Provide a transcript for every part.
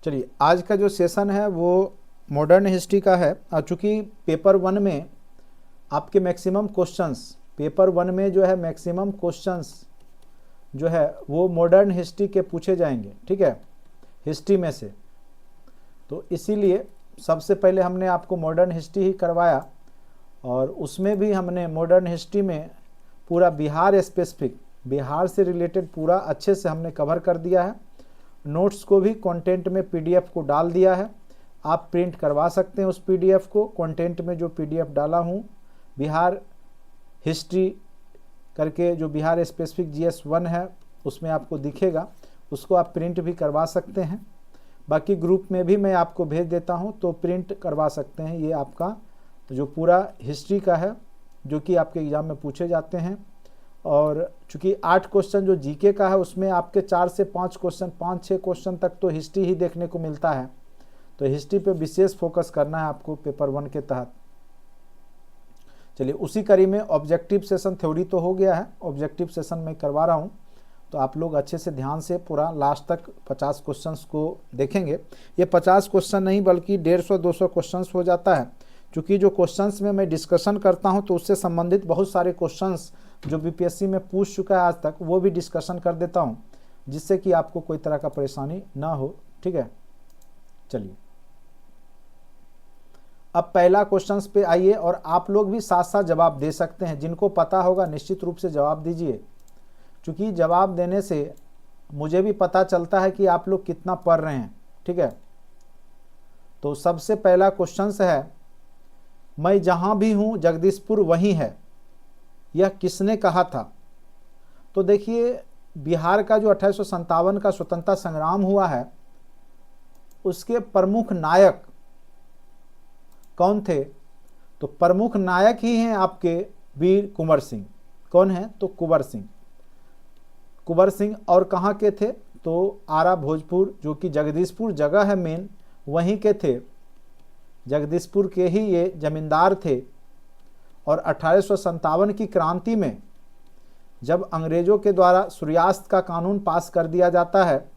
चलिए, आज का जो सेशन है वो मॉडर्न हिस्ट्री का है। चूँकि पेपर वन में आपके मैक्सिमम क्वेश्चंस, पेपर वन में जो है मैक्सिमम क्वेश्चंस जो है वो मॉडर्न हिस्ट्री के पूछे जाएंगे, ठीक है, हिस्ट्री में से। तो इसीलिए सबसे पहले हमने आपको मॉडर्न हिस्ट्री ही करवाया, और उसमें भी हमने मॉडर्न हिस्ट्री में पूरा बिहार स्पेसिफिक, बिहार से रिलेटेड पूरा अच्छे से हमने कवर कर दिया है। नोट्स को भी कंटेंट में पीडीएफ को डाल दिया है, आप प्रिंट करवा सकते हैं उस पीडीएफ को। कंटेंट में जो पीडीएफ डाला हूँ बिहार हिस्ट्री करके, जो बिहार स्पेसिफिक जीएस 1 है उसमें आपको दिखेगा, उसको आप प्रिंट भी करवा सकते हैं। बाकी ग्रुप में भी मैं आपको भेज देता हूं, तो प्रिंट करवा सकते हैं। ये आपका जो पूरा हिस्ट्री का है जो कि आपके एग्ज़ाम में पूछे जाते हैं। और चूँकि 8 क्वेश्चन जो जीके का है उसमें आपके 4 से 5 क्वेश्चन, 5-6 क्वेश्चन तक तो हिस्ट्री ही देखने को मिलता है। तो हिस्ट्री पे विशेष फोकस करना है आपको पेपर 1 के तहत। चलिए, उसी कड़ी में ऑब्जेक्टिव सेशन, थ्योरी तो हो गया है, ऑब्जेक्टिव सेशन मैं करवा रहा हूँ, तो आप लोग अच्छे से ध्यान से पूरा लास्ट तक 50 क्वेश्चंस को देखेंगे। ये 50 क्वेश्चन नहीं बल्कि 150-200 क्वेश्चंस हो जाता है, क्योंकि जो क्वेश्चंस में मैं डिस्कशन करता हूं तो उससे संबंधित बहुत सारे क्वेश्चंस जो बीपीएससी में पूछ चुका है आज तक, वो भी डिस्कशन कर देता हूं, जिससे कि आपको कोई तरह का परेशानी ना हो, ठीक है। चलिए, अब पहला क्वेश्चंस पे आइए, और आप लोग भी साथ साथ जवाब दे सकते हैं। जिनको पता होगा निश्चित रूप से जवाब दीजिए, क्योंकि जवाब देने से मुझे भी पता चलता है कि आप लोग कितना पढ़ रहे हैं, ठीक है। तो सबसे पहला क्वेश्चन है, मैं जहां भी हूं जगदीशपुर वहीं है, यह किसने कहा था? तो देखिए, बिहार का जो 1857 का स्वतंत्रता संग्राम हुआ है उसके प्रमुख नायक कौन थे? तो प्रमुख नायक ही हैं आपके वीर कुंवर सिंह। कौन है? तो कुंवर सिंह। कुंवर सिंह और कहाँ के थे? तो आरा भोजपुर, जो कि जगदीशपुर जगह है मेन, वहीं के थे। जगदीशपुर के ही ये जमींदार थे। और 1857 की क्रांति में जब अंग्रेजों के द्वारा सूर्यास्त का कानून पास कर दिया जाता है,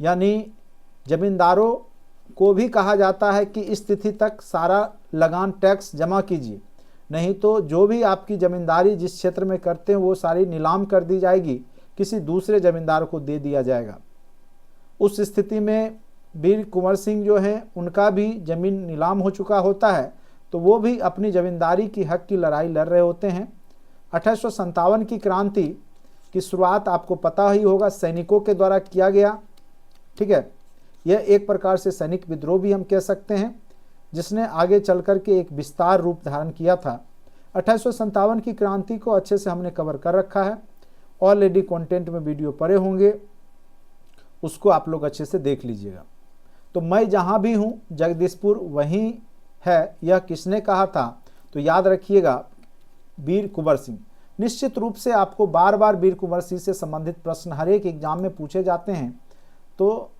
यानी जमींदारों को भी कहा जाता है कि इस तिथि तक सारा लगान टैक्स जमा कीजिए, नहीं तो जो भी आपकी जमींदारी जिस क्षेत्र में करते हैं वो सारी नीलाम कर दी जाएगी, किसी दूसरे जमींदार को दे दिया जाएगा। उस स्थिति में वीर कुंवर सिंह जो हैं उनका भी जमीन नीलाम हो चुका होता है, तो वो भी अपनी जमींदारी की हक की लड़ाई लड़ रहे होते हैं। 1857 की क्रांति की शुरुआत आपको पता ही होगा, सैनिकों के द्वारा किया गया, ठीक है। यह एक प्रकार से सैनिक विद्रोह भी हम कह सकते हैं, जिसने आगे चल कर के एक विस्तार रूप धारण किया था। 1857 की क्रांति को अच्छे से हमने कवर कर रखा है, ऑलरेडी कंटेंट में वीडियो पड़े होंगे, उसको आप लोग अच्छे से देख लीजिएगा। तो मैं जहां भी हूं जगदीशपुर वहीं है, यह किसने कहा था? तो याद रखिएगा, वीर कुंवर सिंह। निश्चित रूप से आपको बार बार वीर कुंवर सिंह से संबंधित प्रश्न हर एक एग्जाम में पूछे जाते हैं, तो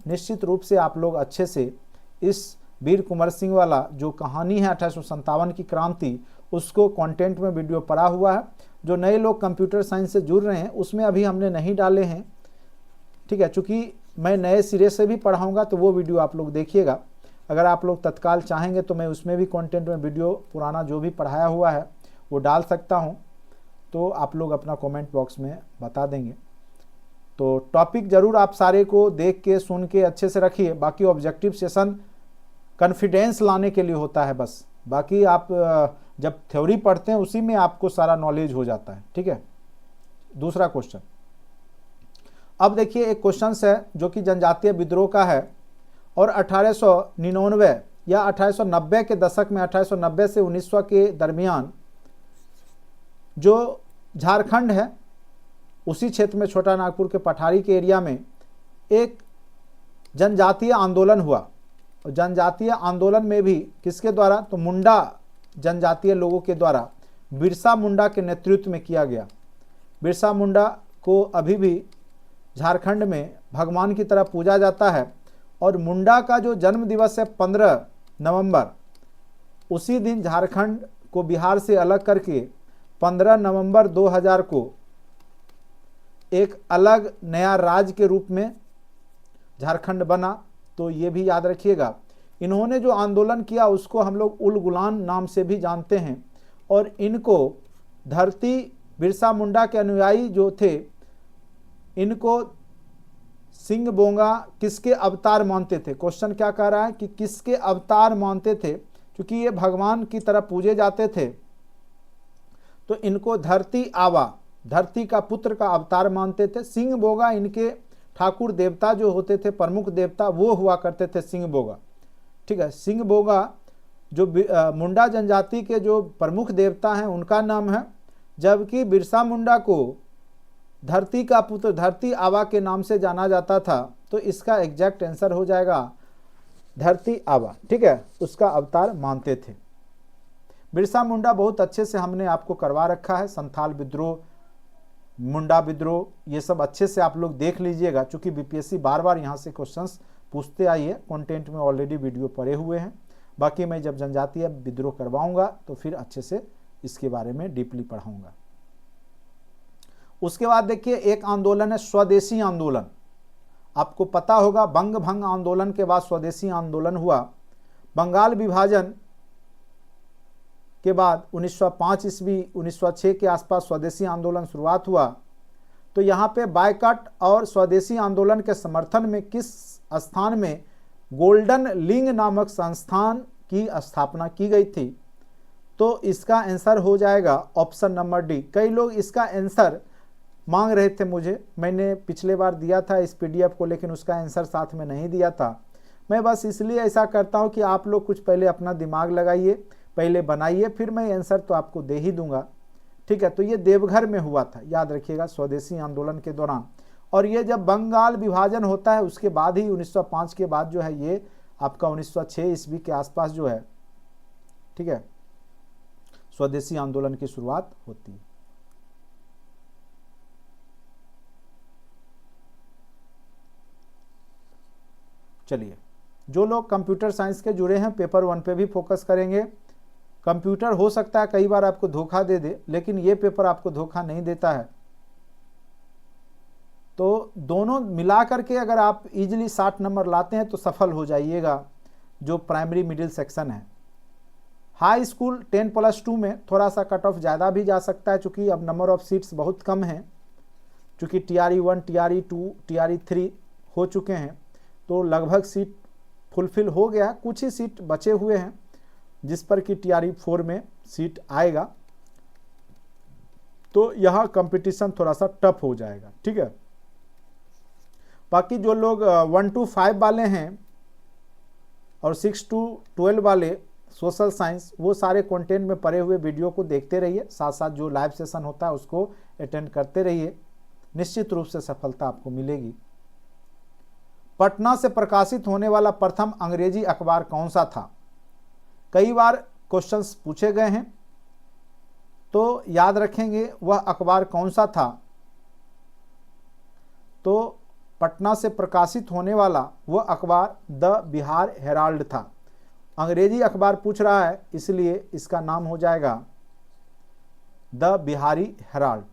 निश्चित रूप से आप लोग अच्छे से इस वीर कुंवर सिंह वाला जो कहानी है 1857 की क्रांति, उसको कंटेंट में वीडियो पड़ा हुआ है। जो नए लोग कंप्यूटर साइंस से जुड़ रहे हैं उसमें अभी हमने नहीं डाले हैं, ठीक है। चूँकि मैं नए सिरे से भी पढ़ाऊँगा तो वो वीडियो आप लोग देखिएगा। अगर आप लोग तत्काल चाहेंगे तो मैं उसमें भी कंटेंट में वीडियो पुराना जो भी पढ़ाया हुआ है वो डाल सकता हूँ, तो आप लोग अपना कमेंट बॉक्स में बता देंगे। तो टॉपिक ज़रूर आप सारे को देख के सुन के अच्छे से रखिए। बाकी ऑब्जेक्टिव सेशन कॉन्फिडेंस लाने के लिए होता है बस, बाकी आप जब थ्योरी पढ़ते हैं उसी में आपको सारा नॉलेज हो जाता है, ठीक है। दूसरा क्वेश्चन, अब देखिए एक क्वेश्चन है जो कि जनजातीय विद्रोह का है, और 1899 या 1890 के दशक में, 1890 से 1900 के दरमियान जो झारखंड है उसी क्षेत्र में छोटा नागपुर के पठारी के एरिया में एक जनजातीय आंदोलन हुआ। और जनजातीय आंदोलन में भी किसके द्वारा? तो मुंडा जनजातीय लोगों के द्वारा बिरसा मुंडा के नेतृत्व में किया गया। बिरसा मुंडा को अभी भी झारखंड में भगवान की तरह पूजा जाता है, और मुंडा का जो जन्म दिवस है 15 नवंबर, उसी दिन झारखंड को बिहार से अलग करके 15 नवंबर 2000 को एक अलग नया राज्य के रूप में झारखंड बना। तो ये भी याद रखिएगा। इन्होंने जो आंदोलन किया उसको हम लोग उल गुलान नाम से भी जानते हैं, और इनको धरती बिरसा मुंडा के अनुयायी जो थे इनको सिंह बोंगा किसके अवतार मानते थे। क्वेश्चन क्या कह रहा है कि किसके अवतार मानते थे, क्योंकि ये भगवान की तरह पूजे जाते थे, तो इनको धरती आवा, धरती का पुत्र का अवतार मानते थे। सिंह बोगा इनके ठाकुर देवता जो होते थे, प्रमुख देवता वो हुआ करते थे सिंह बोगा। ठीक है, सिंह बोगा जो मुंडा जनजाति के जो प्रमुख देवता हैं उनका नाम है, जबकि बिरसा मुंडा को धरती का पुत्र धरती आवा के नाम से जाना जाता था। तो इसका एग्जैक्ट आंसर हो जाएगा धरती आवा। ठीक है, उसका अवतार मानते थे। बिरसा मुंडा बहुत अच्छे से हमने आपको करवा रखा है, संथाल विद्रोह, मुंडा विद्रोह, ये सब अच्छे से आप लोग देख लीजिएगा, चूंकि बीपीएससी बार बार यहाँ से क्वेश्चंस पूछते आई है। कंटेंट में ऑलरेडी वीडियो पड़े हुए हैं। बाकी मैं जब जनजातीय विद्रोह करवाऊंगा तो फिर अच्छे से इसके बारे में डीपली पढ़ाऊंगा। उसके बाद देखिए एक आंदोलन है स्वदेशी आंदोलन। आपको पता होगा बंग भंग आंदोलन के बाद स्वदेशी आंदोलन हुआ। बंगाल विभाजन के बाद 1905 ईस्वी 1906 के आसपास स्वदेशी आंदोलन शुरुआत हुआ। तो यहाँ पे बायकॉट और स्वदेशी आंदोलन के समर्थन में किस स्थान में गोल्डन लिंग नामक संस्थान की स्थापना की गई थी। तो इसका आंसर हो जाएगा ऑप्शन नंबर डी। कई लोग इसका आंसर मांग रहे थे मुझे, मैंने पिछले बार दिया था इस पीडीएफ को, लेकिन उसका आंसर साथ में नहीं दिया था। मैं बस इसलिए ऐसा करता हूं कि आप लोग कुछ पहले अपना दिमाग लगाइए, पहले बनाइए, फिर मैं आंसर तो आपको दे ही दूंगा। ठीक है, तो ये देवघर में हुआ था, याद रखिएगा, स्वदेशी आंदोलन के दौरान। और ये जब बंगाल विभाजन होता है उसके बाद ही 1905 के बाद जो है ये आपका 1906 ईस्वी के आसपास जो है, ठीक है, स्वदेशी आंदोलन की शुरुआत होती है। चलिए, जो लोग कंप्यूटर साइंस के जुड़े हैं पेपर 1 पे भी फोकस करेंगे। कंप्यूटर हो सकता है कई बार आपको धोखा दे दे, लेकिन ये पेपर आपको धोखा नहीं देता है। तो दोनों मिला करके अगर आप इजीली 60 नंबर लाते हैं तो सफल हो जाइएगा। जो प्राइमरी मिडिल सेक्शन है, हाई स्कूल 10+2 में थोड़ा सा कट ऑफ ज़्यादा भी जा सकता है, चूँकि अब नंबर ऑफ सीट्स बहुत कम हैं, चूँकि TRE1 TRE2 TRE3 हो चुके हैं, तो लगभग सीट फुलफिल हो गया। कुछ ही सीट बचे हुए हैं जिस पर कि TRE4 में सीट आएगा, तो यहाँ कंपटीशन थोड़ा सा टफ हो जाएगा। ठीक है, बाकी जो लोग 1 to 5 वाले हैं और 6 to 12 वाले सोशल साइंस, वो सारे कंटेंट में पड़े हुए वीडियो को देखते रहिए, साथ साथ जो लाइव सेशन होता है उसको अटेंड करते रहिए, निश्चित रूप से सफलता आपको मिलेगी। पटना से प्रकाशित होने वाला प्रथम अंग्रेजी अखबार कौन सा था। कई बार क्वेश्चंस पूछे गए हैं, तो याद रखेंगे वह अखबार कौन सा था। तो पटना से प्रकाशित होने वाला वह अखबार द बिहार हेराल्ड था। अंग्रेजी अखबार पूछ रहा है इसलिए इसका नाम हो जाएगा द बिहारी हेराल्ड।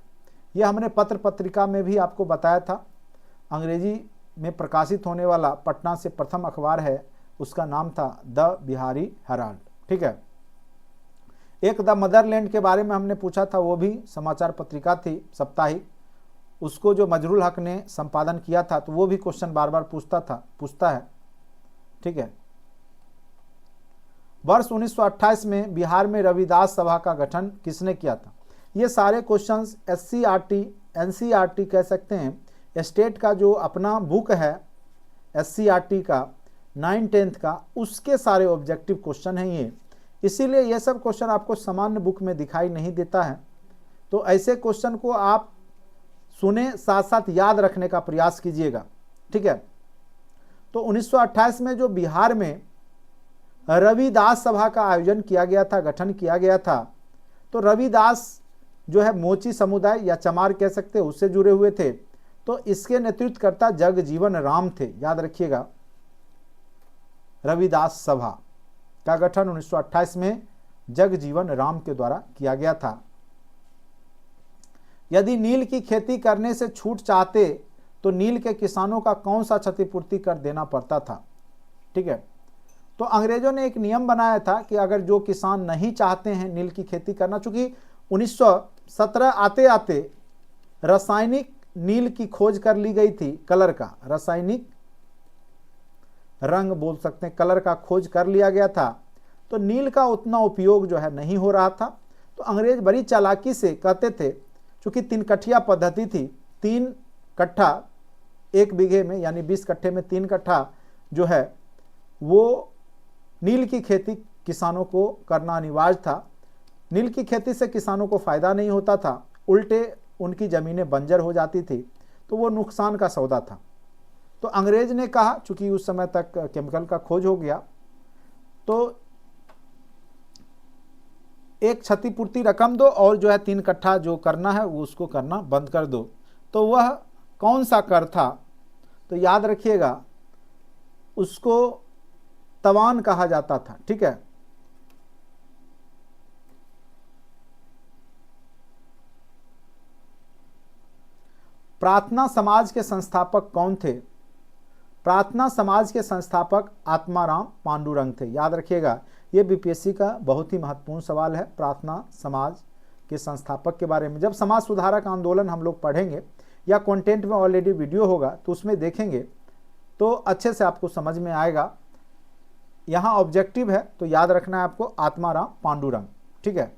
यह हमने पत्र पत्रिका में भी आपको बताया था। अंग्रेजी में प्रकाशित होने वाला पटना से प्रथम अखबार है, उसका नाम था द बिहारी हेराल्ड। ठीक है, एक द मदरलैंड के बारे में हमने पूछा था, वो भी समाचार पत्रिका थी साप्ताहिक, उसको जो मजरूल हक ने संपादन किया था, तो वो भी क्वेश्चन बार बार पूछता है। ठीक है, वर्ष 1928 में बिहार में रविदास सभा का गठन किसने किया था। ये सारे क्वेश्चंस SCRT NCRT कह सकते हैं, स्टेट का जो अपना बुक है SCRT का 9-10 का, उसके सारे ऑब्जेक्टिव क्वेश्चन हैं ये। इसीलिए ये सब क्वेश्चन आपको सामान्य बुक में दिखाई नहीं देता है। तो ऐसे क्वेश्चन को आप सुने, साथ साथ याद रखने का प्रयास कीजिएगा। ठीक है, तो 1928 में जो बिहार में रविदास सभा का आयोजन किया गया था, गठन किया गया था, तो रविदास जो है मोची समुदाय या चमार कह सकते हैं, उससे जुड़े हुए थे। तो इसके नेतृत्वकर्ता जगजीवन राम थे, याद रखिएगा। रविदास सभा का गठन 1928 में जगजीवन राम के द्वारा किया गया था। यदि नील की खेती करने से छूट चाहते तो नील के किसानों का कौन सा क्षतिपूर्ति कर देना पड़ता था। ठीक है। तो अंग्रेजों ने एक नियम बनाया था कि अगर जो किसान नहीं चाहते हैं नील की खेती करना, चूंकि 1917 आते आते रासायनिक नील की खोज कर ली गई थी, कलर का, रासायनिक रंग बोल सकते हैं, कलर का खोज कर लिया गया था, तो नील का उतना उपयोग जो है नहीं हो रहा था। तो अंग्रेज बड़ी चालाकी से कहते थे, चूंकि 3 कट्ठिया पद्धति थी, 3 कट्ठा 1 बीघे में, यानी 20 कट्ठे में 3 कट्ठा जो है वो नील की खेती किसानों को करना अनिवार्य था। नील की खेती से किसानों को फायदा नहीं होता था, उल्टे उनकी जमीनें बंजर हो जाती थी, तो वो नुकसान का सौदा था। तो अंग्रेज ने कहा, चूंकि उस समय तक केमिकल का खोज हो गया, तो एक क्षतिपूर्ति रकम दो और जो है 3 कट्ठा जो करना है वो उसको करना बंद कर दो। तो वह कौन सा कर था? तो याद रखिएगा, उसको तवान कहा जाता था। ठीक है, प्रार्थना समाज के संस्थापक कौन थे? प्रार्थना समाज के संस्थापक आत्माराम पांडुरंग थे। याद रखिएगा, यह बीपीएससी का बहुत ही महत्वपूर्ण सवाल है, प्रार्थना समाज के संस्थापक के बारे में। जब समाज सुधारक आंदोलन हम लोग पढ़ेंगे या कंटेंट में ऑलरेडी वीडियो होगा तो उसमें देखेंगे तो अच्छे से आपको समझ में आएगा। यहाँ ऑब्जेक्टिव है तो याद रखना है आपको, आत्माराम पांडुरंग। ठीक है,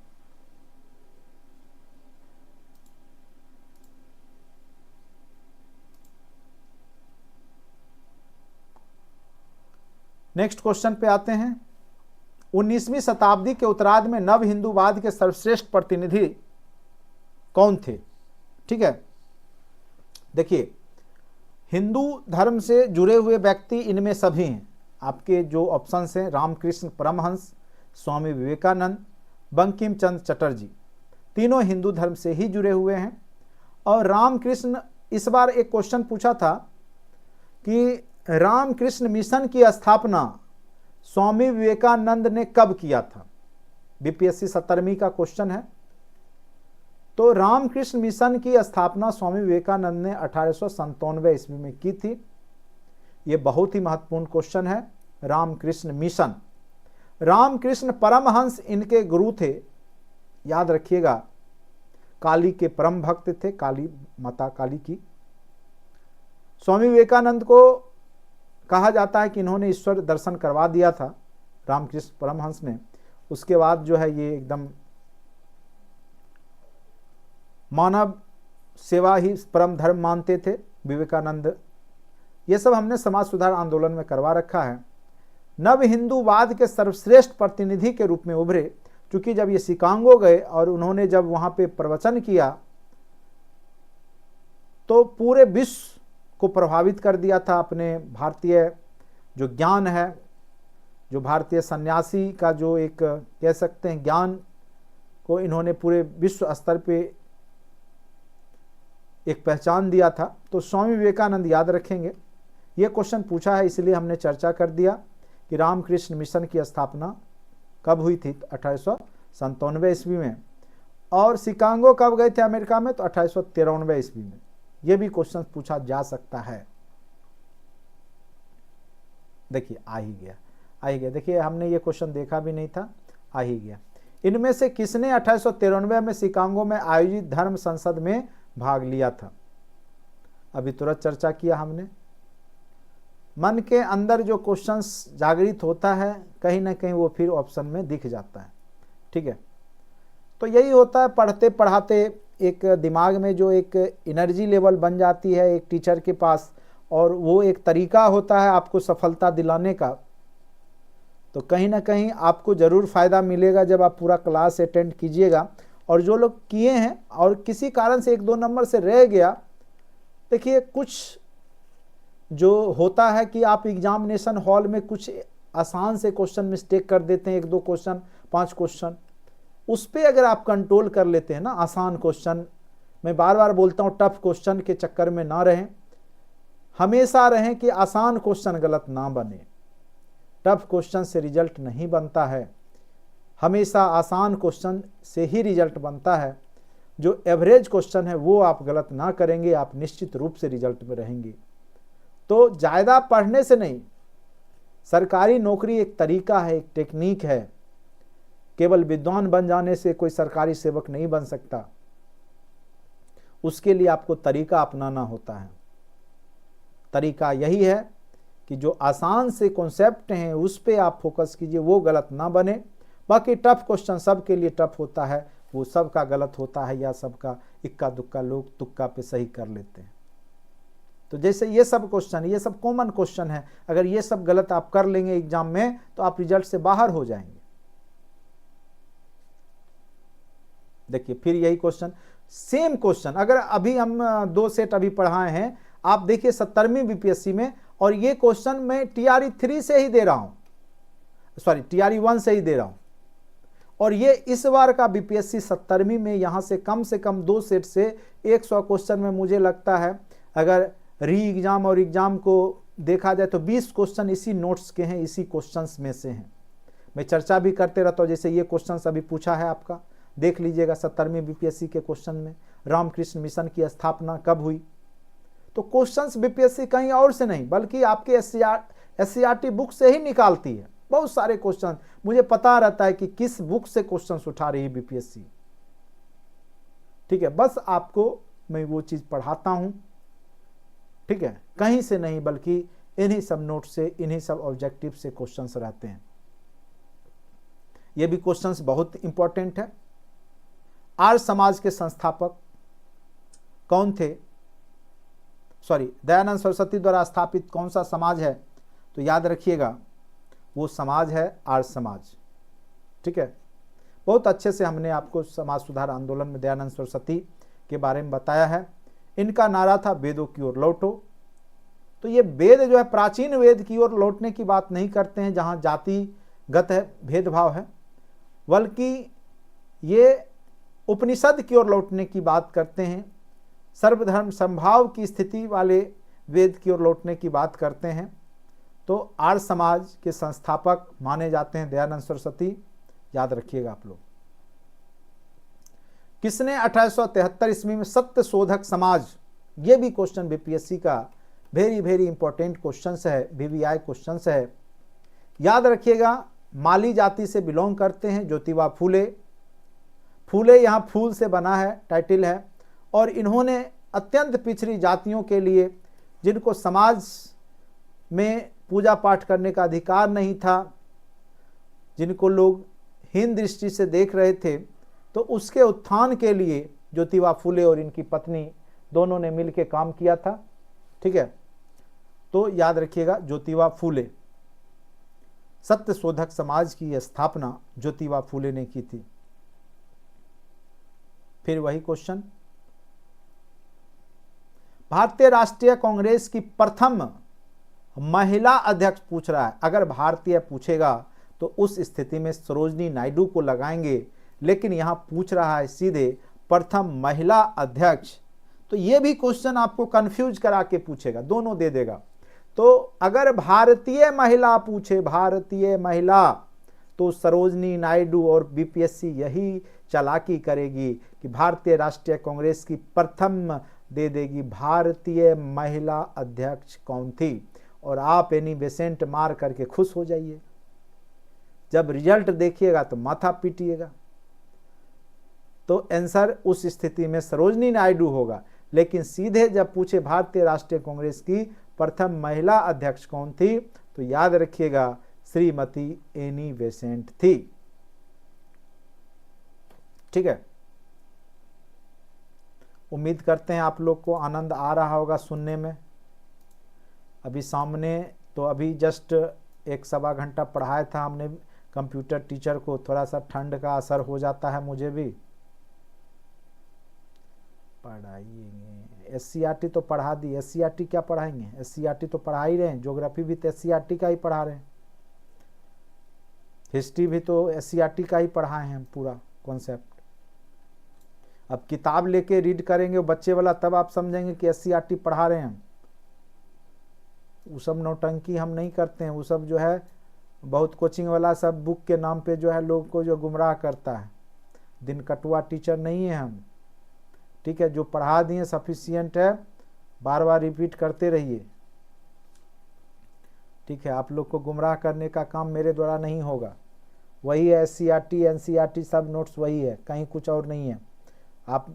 नेक्स्ट क्वेश्चन पे आते हैं। 19वीं शताब्दी के उत्तरार्ध में नव हिंदूवाद के सर्वश्रेष्ठ प्रतिनिधि कौन थे? ठीक है, देखिए, हिंदू धर्म से जुड़े हुए व्यक्ति इनमें सभी हैं। आपके जो ऑप्शंस हैं, रामकृष्ण परमहंस, स्वामी विवेकानंद, बंकिम चंद्र चटर्जी, तीनों हिंदू धर्म से ही जुड़े हुए हैं। और रामकृष्ण, इस बार एक क्वेश्चन पूछा था कि रामकृष्ण मिशन की स्थापना स्वामी विवेकानंद ने कब किया था? बीपीएससी 17वीं का क्वेश्चन है। तो रामकृष्ण मिशन की स्थापना स्वामी विवेकानंद ने 1897 ईस्वी में की थी। यह बहुत ही महत्वपूर्ण क्वेश्चन है। रामकृष्ण मिशन, रामकृष्ण परमहंस इनके गुरु थे। याद रखिएगा, काली के परम भक्त थे, काली, माता काली की। स्वामी विवेकानंद को कहा जाता है कि इन्होंने ईश्वर दर्शन करवा दिया था रामकृष्ण परमहंस ने। उसके बाद जो है ये एकदम मानव सेवा ही परम धर्म मानते थे विवेकानंद। ये सब हमने समाज सुधार आंदोलन में करवा रखा है। नव हिंदूवाद के सर्वश्रेष्ठ प्रतिनिधि के रूप में उभरे, क्योंकि जब ये शिकागो गए और उन्होंने जब वहां पे प्रवचन किया तो पूरे विश्व को प्रभावित कर दिया था। अपने भारतीय जो ज्ञान है, जो भारतीय सन्यासी का जो एक कह सकते हैं ज्ञान को इन्होंने पूरे विश्व स्तर पे एक पहचान दिया था। तो स्वामी विवेकानंद याद रखेंगे। ये क्वेश्चन पूछा है इसलिए हमने चर्चा कर दिया कि रामकृष्ण मिशन की स्थापना कब हुई थी? 1897 ईस्वी में। और शिकागो कब गए थे अमेरिका में? तो 1893 ईस्वी में। यह भी क्वेश्चन पूछा जा सकता है। देखिए, आ ही गया। देखिए, हमने ये क्वेश्चन देखा भी नहीं था, आ ही गया। इनमें से किसने 1893 में शिकागो में आयोजित धर्म संसद में भाग लिया था? अभी तुरंत चर्चा किया हमने। मन के अंदर जो क्वेश्चंस जागृत होता है कहीं ना कहीं वो फिर ऑप्शन में दिख जाता है। ठीक है, तो यही होता है, पढ़ते पढ़ाते एक दिमाग में जो एक एनर्जी लेवल बन जाती है एक टीचर के पास, और वो एक तरीका होता है आपको सफलता दिलाने का। तो कहीं ना कहीं आपको ज़रूर फ़ायदा मिलेगा जब आप पूरा क्लास अटेंड कीजिएगा। और जो लोग किए हैं और किसी कारण से 1-2 नंबर से रह गया, देखिए कुछ जो होता है कि आप एग्जामिनेशन हॉल में कुछ आसान से क्वेश्चन मिस्टेक कर देते हैं, 1-2 क्वेश्चन, 5 क्वेश्चन, उस पर अगर आप कंट्रोल कर लेते हैं ना, आसान क्वेश्चन, मैं बार बार बोलता हूँ टफ क्वेश्चन के चक्कर में ना रहें, हमेशा रहें कि आसान क्वेश्चन गलत ना बने। टफ क्वेश्चन से रिजल्ट नहीं बनता है, हमेशा आसान क्वेश्चन से ही रिजल्ट बनता है। जो एवरेज क्वेश्चन है वो आप गलत ना करेंगे, आप निश्चित रूप से रिजल्ट में रहेंगे। तो ज़्यादा पढ़ने से नहीं, सरकारी नौकरी एक तरीका है, एक टेक्निक है। केवल विद्वान बन जाने से कोई सरकारी सेवक नहीं बन सकता, उसके लिए आपको तरीका अपनाना होता है। तरीका यही है कि जो आसान से कॉन्सेप्ट हैं उस पे आप फोकस कीजिए, वो गलत ना बने। बाकी टफ क्वेश्चन सबके लिए टफ होता है, वो सबका गलत होता है या सबका इक्का दुक्का लोग तुक्का पे सही कर लेते हैं। तो जैसे ये सब क्वेश्चन, ये सब कॉमन क्वेश्चन है, अगर ये सब गलत आप कर लेंगे एग्जाम में तो आप रिजल्ट से बाहर हो जाएंगे। देखिए फिर यही क्वेश्चन, सेम क्वेश्चन, अगर अभी हम 2 सेट अभी पढ़ाए हैं, आप देखिए 70वीं बीपीएससी में, और ये क्वेश्चन मैं TRE 3 से ही दे रहा हूं, सॉरी TRE 1 से ही दे रहा हूं। और ये इस बार का बीपीएससी 70वीं में यहां से कम 2 सेट से 100 क्वेश्चन में मुझे लगता है, अगर री एग्जाम और एग्जाम को देखा जाए तो 20 क्वेश्चन इसी नोट्स के हैं, इसी क्वेश्चंस में से हैं। मैं चर्चा भी करते रहता हूँ, जैसे ये क्वेश्चंस अभी पूछा है आपका, देख लीजिएगा 70वीं बीपीएससी के क्वेश्चन में रामकृष्ण मिशन की स्थापना कब हुई। तो क्वेश्चंस बीपीएससी कहीं और से नहीं बल्कि आपके SCRT बुक से ही निकालती है। बहुत सारे क्वेश्चन मुझे पता रहता है कि किस बुक से क्वेश्चंस उठा रही है बीपीएससी। ठीक है, बस आपको मैं वो चीज पढ़ाता हूं, ठीक है, कहीं से नहीं बल्कि इन्हीं सब नोट से, इन्हीं सब ऑब्जेक्टिव से क्वेश्चंस रहते हैं। ये भी क्वेश्चंस बहुत इंपॉर्टेंट है। आर्य समाज के संस्थापक कौन थे? सॉरी, दयानंद सरस्वती द्वारा स्थापित कौन सा समाज है? तो याद रखिएगा वो समाज है आर्य समाज। ठीक है, बहुत अच्छे से हमने आपको समाज सुधार आंदोलन में दयानंद सरस्वती के बारे में बताया है। इनका नारा था वेदों की ओर लौटो। तो ये वेद जो है, प्राचीन वेद की ओर लौटने की बात नहीं करते हैं जहां जातिगत है, भेदभाव है, बल्कि ये उपनिषद की ओर लौटने की बात करते हैं, सर्वधर्म संभाव की स्थिति वाले वेद की ओर लौटने की बात करते हैं। तो आर्य समाज के संस्थापक माने जाते हैं दयानंद सरस्वती, याद रखिएगा आप लोग। किसने 1873 ईस्वी में सत्य शोधक समाज, ये भी क्वेश्चन बीपीएससी का वेरी इंपॉर्टेंट क्वेश्चन है, VVI क्वेश्चन है, याद रखिएगा। माली जाति से बिलोंग करते हैं ज्योतिबा फूले। फूले यहाँ फूल से बना है, टाइटल है, और इन्होंने अत्यंत पिछड़ी जातियों के लिए, जिनको समाज में पूजा पाठ करने का अधिकार नहीं था, जिनको लोग हीन दृष्टि से देख रहे थे, तो उसके उत्थान के लिए ज्योतिबा फूले और इनकी पत्नी दोनों ने मिलकर काम किया था। ठीक है, तो याद रखिएगा ज्योतिबा फूले, सत्य शोधक समाज की स्थापना ज्योतिबा फूले ने की थी। फिर वही क्वेश्चन, भारतीय राष्ट्रीय कांग्रेस की प्रथम महिला अध्यक्ष पूछ रहा है। अगर भारतीय पूछेगा तो उस स्थिति में सरोजनी नायडू को लगाएंगे, लेकिन यहां पूछ रहा है सीधे प्रथम महिला अध्यक्ष, तो यह भी क्वेश्चन आपको कंफ्यूज करा के पूछेगा, दोनों दे देगा। तो अगर भारतीय महिला पूछे, भारतीय महिला, तो सरोजनी नायडू और बीपीएससी यही चालाकी करेगी कि भारतीय राष्ट्रीय कांग्रेस की प्रथम दे देगी भारतीय महिला अध्यक्ष कौन थी, और आप एनी बेसेंट मार करके खुश हो जाइए। जब रिजल्ट देखिएगा तो माथा पीटिएगा। तो आंसर उस स्थिति में सरोजनी नायडू होगा, लेकिन सीधे जब पूछे भारतीय राष्ट्रीय कांग्रेस की प्रथम महिला अध्यक्ष कौन थी, तो याद रखिएगा श्रीमती एनी बेसेंट थी। ठीक है, उम्मीद करते हैं आप लोग को आनंद आ रहा होगा सुनने में। अभी सामने तो अभी जस्ट 1-1.25 घंटा पढ़ाया था हमने कंप्यूटर टीचर को, थोड़ा सा ठंड का असर हो जाता है मुझे भी। पढ़ाइए SCRT तो पढ़ा दी, SCRT क्या पढ़ाएंगे, SCRT तो पढ़ा ही रहे हैं, ज्योग्राफी भी तो SCRT का ही पढ़ा रहे हैं, हिस्ट्री भी तो SCRT का ही पढ़ाए हैं पूरा कॉन्सेप्ट। अब किताब लेके रीड करेंगे बच्चे वाला, तब आप समझेंगे कि SCRT पढ़ा रहे हैं। वो सब नौटंकी हम नहीं करते हैं, वो सब जो है बहुत कोचिंग वाला सब बुक के नाम पे जो है लोग को जो गुमराह करता है। दिन कटुआ टीचर नहीं है हम। ठीक है, जो पढ़ा दिए सफिशिएंट है, बार बार रिपीट करते रहिए। ठीक है, आप लोग को गुमराह करने का काम मेरे द्वारा नहीं होगा। वही है SCRT NCERT सब नोट्स वही है, कहीं कुछ और नहीं है। आप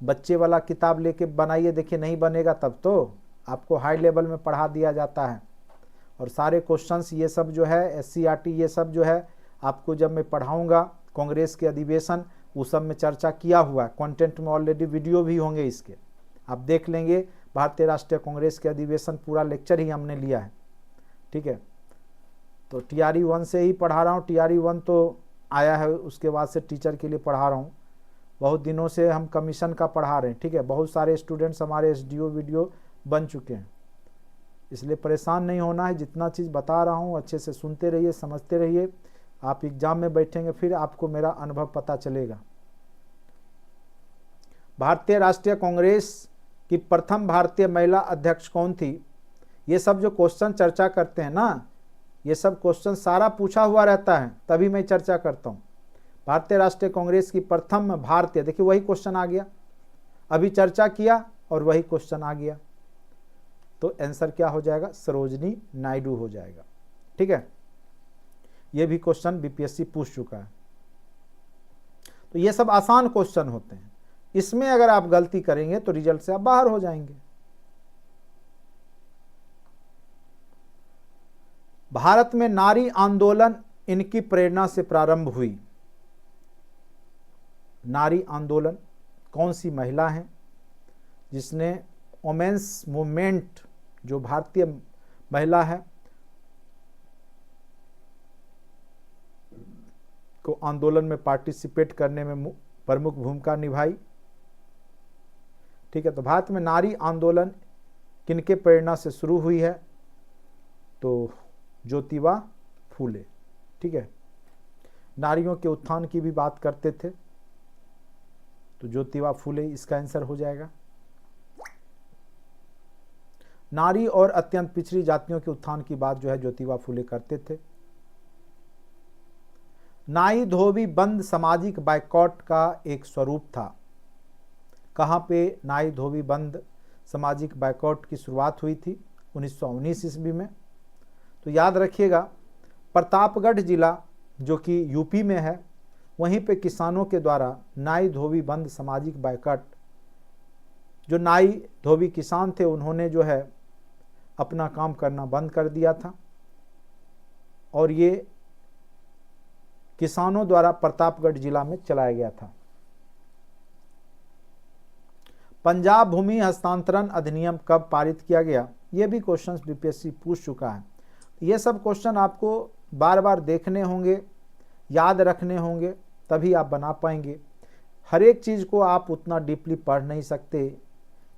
बच्चे वाला किताब लेके बनाइए, देखिए नहीं बनेगा तब तो आपको हाई लेवल में पढ़ा दिया जाता है। और सारे क्वेश्चंस ये सब जो है SCRT ये सब जो है आपको जब मैं पढ़ाऊँगा कांग्रेस के अधिवेशन उस सब में चर्चा किया हुआ है, कंटेंट में ऑलरेडी वीडियो भी होंगे इसके, आप देख लेंगे। भारतीय राष्ट्रीय कांग्रेस के अधिवेशन पूरा लेक्चर ही हमने लिया है, ठीक है। तो TRE 1 से ही पढ़ा रहा हूँ, TRE 1 तो आया है, उसके बाद से टीचर के लिए पढ़ा रहा हूँ। बहुत दिनों से हम कमीशन का पढ़ा रहे हैं, ठीक है। बहुत सारे स्टूडेंट्स हमारे SDO वीडियो बन चुके हैं, इसलिए परेशान नहीं होना है। जितना चीज़ बता रहा हूँ अच्छे से सुनते रहिए, समझते रहिए। आप एग्जाम में बैठेंगे फिर आपको मेरा अनुभव पता चलेगा। भारतीय राष्ट्रीय कांग्रेस की प्रथम भारतीय महिला अध्यक्ष कौन थी? ये सब जो क्वेश्चन चर्चा करते हैं ना, ये सब क्वेश्चन सारा पूछा हुआ रहता है, तभी मैं चर्चा करता हूँ। भारतीय राष्ट्रीय कांग्रेस की प्रथम भारतीय, देखिए वही क्वेश्चन आ गया, अभी चर्चा किया और वही क्वेश्चन आ गया। तो आंसर क्या हो जाएगा? सरोजनी नायडू हो जाएगा, ठीक है। ये भी क्वेश्चन BPSC पूछ चुका है। तो ये सब आसान क्वेश्चन होते हैं, इसमें अगर आप गलती करेंगे तो रिजल्ट से आप बाहर हो जाएंगे। भारत में नारी आंदोलन इनकी प्रेरणा से प्रारंभ हुई। नारी आंदोलन, कौन सी महिला है जिसने वुमेन्स मूवमेंट, जो भारतीय महिला है, को आंदोलन में पार्टिसिपेट करने में प्रमुख भूमिका निभाई, ठीक है। तो भारत में नारी आंदोलन किनके प्रेरणा से शुरू हुई है? तो ज्योतिबा फूले, ठीक है। नारियों के उत्थान की भी बात करते थे, तो ज्योतिबा फूले इसका आंसर हो जाएगा। नारी और अत्यंत पिछड़ी जातियों के उत्थान की बात जो है ज्योतिबा फूले करते थे। नाई धोबी बंद सामाजिक बायकॉट का एक स्वरूप था। कहाँ पे नाई धोबी बंद सामाजिक बायकॉट की शुरुआत हुई थी? 1919 ईस्वी में। तो याद रखिएगा, प्रतापगढ़ जिला जो कि यूपी में है, वहीं पे किसानों के द्वारा नाई धोबी बंद सामाजिक बायकॉट, जो नाई धोबी किसान थे उन्होंने जो है अपना काम करना बंद कर दिया था, और ये किसानों द्वारा प्रतापगढ़ जिला में चलाया गया था। पंजाब भूमि हस्तांतरण अधिनियम कब पारित किया गया? ये भी क्वेश्चंस BPSC पूछ चुका है। ये सब क्वेश्चन आपको बार बार देखने होंगे, याद रखने होंगे, तभी आप बना पाएंगे। हर एक चीज़ को आप उतना डीपली पढ़ नहीं सकते,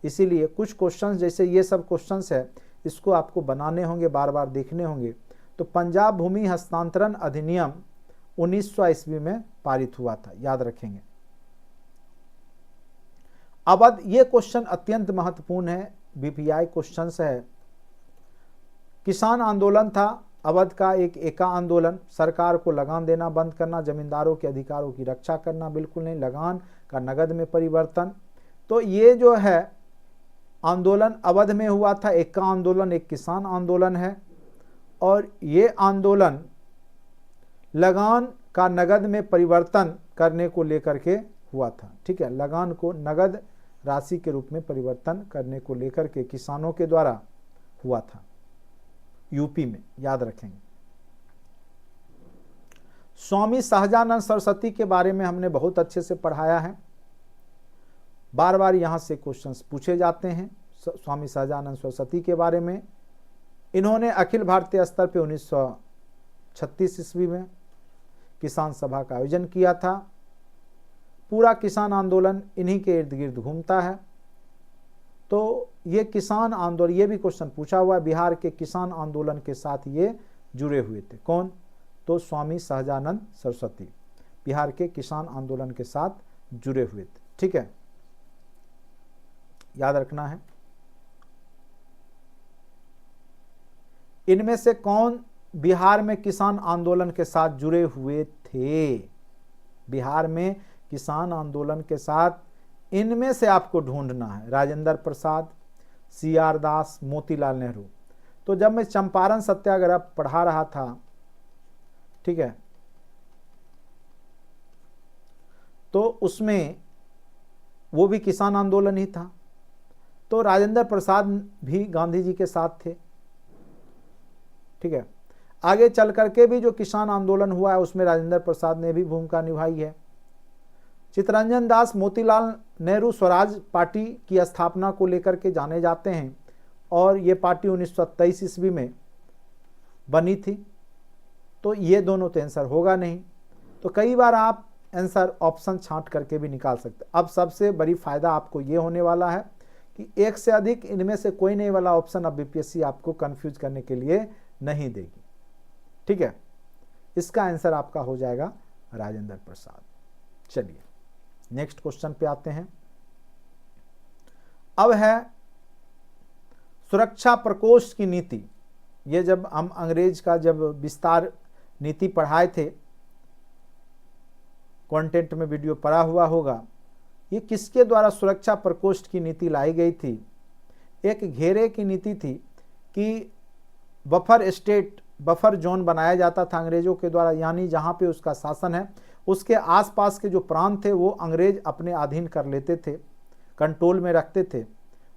इसीलिए कुछ क्वेश्चंस जैसे ये सब क्वेश्चंस है, इसको आपको बनाने होंगे, बार बार देखने होंगे। तो पंजाब भूमि हस्तांतरण अधिनियम 1900 ईस्वी में पारित हुआ था, याद रखेंगे। अवध, ये क्वेश्चन अत्यंत महत्वपूर्ण है, BPI क्वेश्चंस है। किसान आंदोलन था अवध का एक एका आंदोलन, सरकार को लगान देना बंद करना, जमींदारों के अधिकारों की रक्षा करना, बिल्कुल नहीं, लगान का नगद में परिवर्तन। तो ये जो है आंदोलन अवध में हुआ था, एका आंदोलन एक किसान आंदोलन है, और ये आंदोलन लगान का नगद में परिवर्तन करने को लेकर के हुआ था, ठीक है। लगान को नगद राशि के रूप में परिवर्तन करने को लेकर के किसानों के द्वारा हुआ था यूपी में, याद रखेंगे। स्वामी सहजानंद सरस्वती के बारे में हमने बहुत अच्छे से पढ़ाया है, बार बार यहाँ से क्वेश्चंस पूछे जाते हैं स्वामी सहजानंद सरस्वती के बारे में। इन्होंने अखिल भारतीय स्तर पे 1936 ईस्वी में किसान सभा का आयोजन किया था। पूरा किसान आंदोलन इन्हीं के इर्द गिर्द घूमता है। तो ये किसान आंदोलन, ये भी क्वेश्चन पूछा हुआ है, बिहार के किसान आंदोलन के साथ ये जुड़े हुए थे। कौन? तो स्वामी सहजानंद सरस्वती बिहार के किसान आंदोलन के साथ जुड़े हुए थे, ठीक है, याद रखना है। इनमें से कौन बिहार में किसान आंदोलन के साथ जुड़े हुए थे? बिहार में किसान आंदोलन के साथ इनमें से आपको ढूंढना है। राजेंद्र प्रसाद, CR दास, मोतीलाल नेहरू। तो जब मैं चंपारण सत्याग्रह पढ़ा रहा था, ठीक है, तो उसमें वो भी किसान आंदोलन ही था, तो राजेंद्र प्रसाद भी गांधी जी के साथ थे, ठीक है। आगे चल करके भी जो किसान आंदोलन हुआ है उसमें राजेंद्र प्रसाद ने भी भूमिका निभाई है। चित्तरंजन दास मोतीलाल नेहरू स्वराज पार्टी की स्थापना को लेकर के जाने जाते हैं और ये पार्टी 1923 ईस्वी में बनी थी। तो ये दोनों तो आंसर होगा नहीं, तो कई बार आप आंसर ऑप्शन छांट करके भी निकाल सकते। अब सबसे बड़ी फायदा आपको ये होने वाला है कि एक से अधिक इनमें से कोई नहीं वाला ऑप्शन अब बीपीएससी आपको कंफ्यूज करने के लिए नहीं देगी, ठीक है। इसका आंसर आपका हो जाएगा राजेंद्र प्रसाद। चलिए नेक्स्ट क्वेश्चन पे आते हैं। अब है सुरक्षा प्रकोष्ठ की नीति। ये जब हम अंग्रेज का जब विस्तार नीति पढ़ाए थे, कंटेंट में वीडियो पड़ा हुआ होगा, ये किसके द्वारा सुरक्षा प्रकोष्ठ की नीति लाई गई थी? एक घेरे की नीति थी कि बफर स्टेट, बफर जोन बनाया जाता था अंग्रेजों के द्वारा, यानी जहाँ पे उसका शासन है उसके आसपास के जो प्रांत थे वो अंग्रेज अपने अधीन कर लेते थे, कंट्रोल में रखते थे।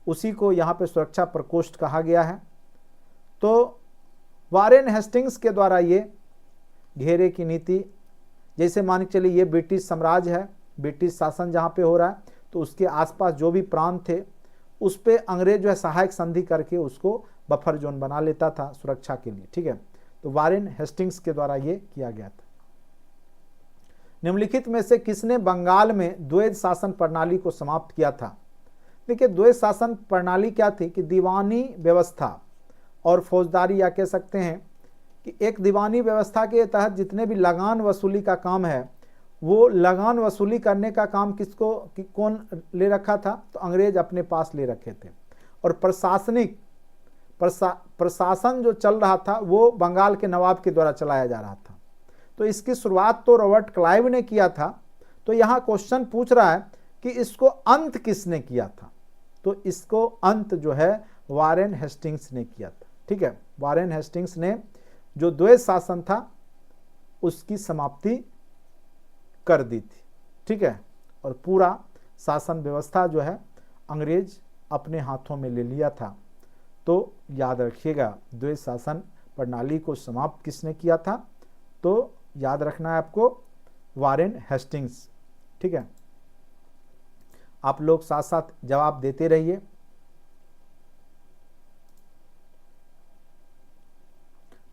उसी को यहाँ पे सुरक्षा प्रकोष्ठ कहा गया है। तो वारेन हेस्टिंग्स के द्वारा ये घेरे की नीति, जैसे मान के चलिए ये ब्रिटिश साम्राज्य है, ब्रिटिश शासन जहाँ पे हो रहा है, तो उसके आसपास जो भी प्रांत थे उस पे अंग्रेज जो है सहायक संधि करके उसको बफर जोन बना लेता था सुरक्षा के लिए, ठीक है। तो वारेन हेस्टिंग्स के द्वारा ये किया गया था। निम्नलिखित में से किसने बंगाल में द्वैध शासन प्रणाली को समाप्त किया था? देखिए द्वैध शासन प्रणाली क्या थी कि दीवानी व्यवस्था और फौजदारी, या कह सकते हैं कि एक दीवानी व्यवस्था के तहत जितने भी लगान वसूली का काम है, वो लगान वसूली करने का काम किसको कौन ले रखा था? तो अंग्रेज अपने पास ले रखे थे। और प्रशासनिक प्रशासन जो चल रहा था वो बंगाल के नवाब के द्वारा चलाया जा रहा था। तो इसकी शुरुआत तो रॉबर्ट क्लाइव ने किया था। तो यहाँ क्वेश्चन पूछ रहा है कि इसको अंत किसने किया था? तो इसको अंत जो है वारेन हेस्टिंग्स ने किया था, ठीक है। वारेन हेस्टिंग्स ने जो द्वैध शासन था उसकी समाप्ति कर दी थी, ठीक है। और पूरा शासन व्यवस्था जो है अंग्रेज अपने हाथों में ले लिया था। तो याद रखिएगा द्वैध शासन प्रणाली को समाप्त किसने किया था? तो याद रखना है आपको वारेन हेस्टिंग्स, ठीक है। आप लोग साथ साथ जवाब देते रहिए।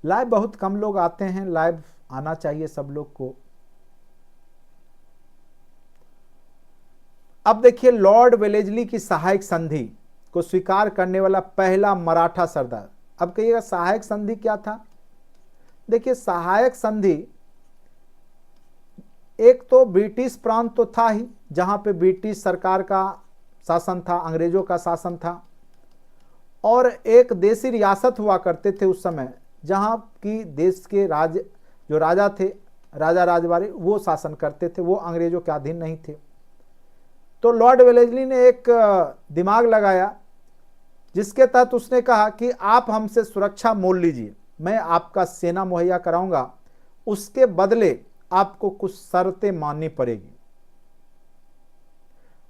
लाइव बहुत कम लोग आते हैं, लाइव आना चाहिए सब लोग को। अब देखिए लॉर्ड वेलेस्ली की सहायक संधि को स्वीकार करने वाला पहला मराठा सरदार। अब कहिएगा सहायक संधि क्या था? देखिए सहायक संधि एक तो ब्रिटिश प्रांत तो था ही, जहां पे ब्रिटिश सरकार का शासन था, अंग्रेजों का शासन था, और एक देसी रियासत हुआ करते थे उस समय, जहां की देश के जो राजा थे, राजा राजवाड़ी, वो शासन करते थे, वो अंग्रेजों के अधीन नहीं थे। तो लॉर्ड वेलेस्ली ने एक दिमाग लगाया जिसके तहत उसने कहा कि आप हमसे सुरक्षा मोल लीजिए, मैं आपका सेना मुहैया कराऊंगा, उसके बदले आपको कुछ शर्तें माननी पड़ेगी।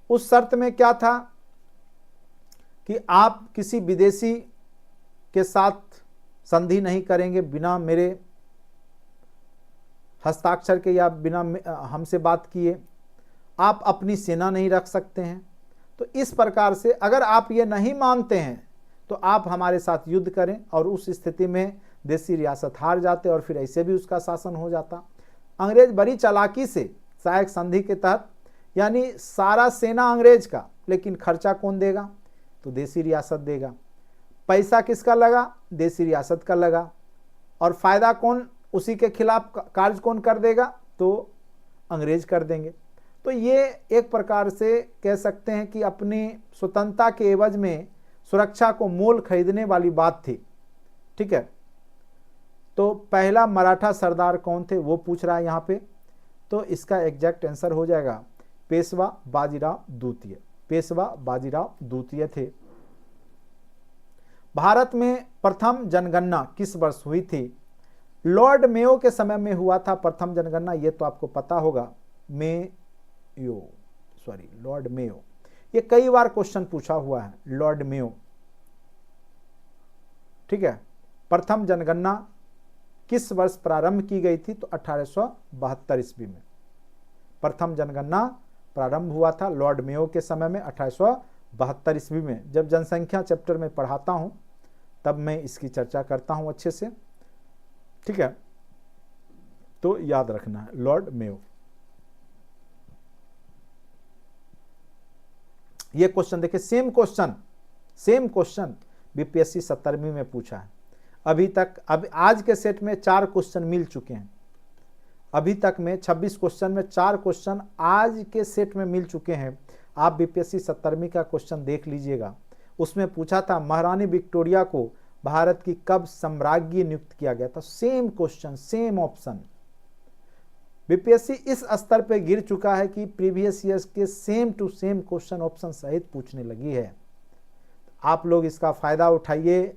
उस शर्त में क्या था कि आप किसी विदेशी के साथ संधि नहीं करेंगे बिना मेरे हस्ताक्षर के या बिना हमसे बात किए, आप अपनी सेना नहीं रख सकते हैं। तो इस प्रकार से अगर आप ये नहीं मानते हैं तो आप हमारे साथ युद्ध करें, और उस स्थिति में देसी रियासत हार जाते और फिर ऐसे भी उसका शासन हो जाता। अंग्रेज बड़ी चालाकी से सहायक संधि के तहत, यानी सारा सेना अंग्रेज का, लेकिन खर्चा कौन देगा? तो देसी रियासत देगा। पैसा किसका लगा? देसी रियासत का लगा। और फायदा कौन, उसी के खिलाफ कार्य कौन कर देगा? तो अंग्रेज कर देंगे। तो ये एक प्रकार से कह सकते हैं कि अपनी स्वतंत्रता के एवज में सुरक्षा को मोल खरीदने वाली बात थी, ठीक है। तो पहला मराठा सरदार कौन थे वो पूछ रहा है यहाँ पे। तो इसका एग्जैक्ट आंसर हो जाएगा पेशवा बाजीराव द्वितीय। पेशवा बाजीराव द्वितीय थे। भारत में प्रथम जनगणना किस वर्ष हुई थी? लॉर्ड मेयो के समय में हुआ था प्रथम जनगणना, ये तो आपको पता होगा। लॉर्ड मेयो, ये कई बार क्वेश्चन पूछा हुआ है, लॉर्ड मेयो। ठीक है, प्रथम जनगणना किस वर्ष प्रारंभ की गई थी? तो 1872 ईस्वी में प्रथम जनगणना प्रारंभ हुआ था लॉर्ड मेयो के समय में 1872 ईस्वी में। जब जनसंख्या चैप्टर में पढ़ाता हूं तब मैं इसकी चर्चा करता हूं अच्छे से, ठीक है, तो याद रखना है लॉर्ड मेयो। ये क्वेश्चन देखिए, सेम क्वेश्चन बीपीएससी 17वीं में पूछा है। अभी तक आज के सेट में 4 क्वेश्चन मिल चुके हैं। अभी तक में 26 क्वेश्चन में 4 क्वेश्चन आज के सेट में मिल चुके हैं। आप बीपीएससी 17वीं का क्वेश्चन देख लीजिएगा, उसमें पूछा था महारानी विक्टोरिया को भारत की कब सम्राज्ञी नियुक्त किया गया था। Same question, same option. BPSC इस स्तर पे गिर चुका है कि प्रीवियस ईयर्स के same to same question option सहित पूछने लगी है। आप लोग इसका फायदा उठाइए,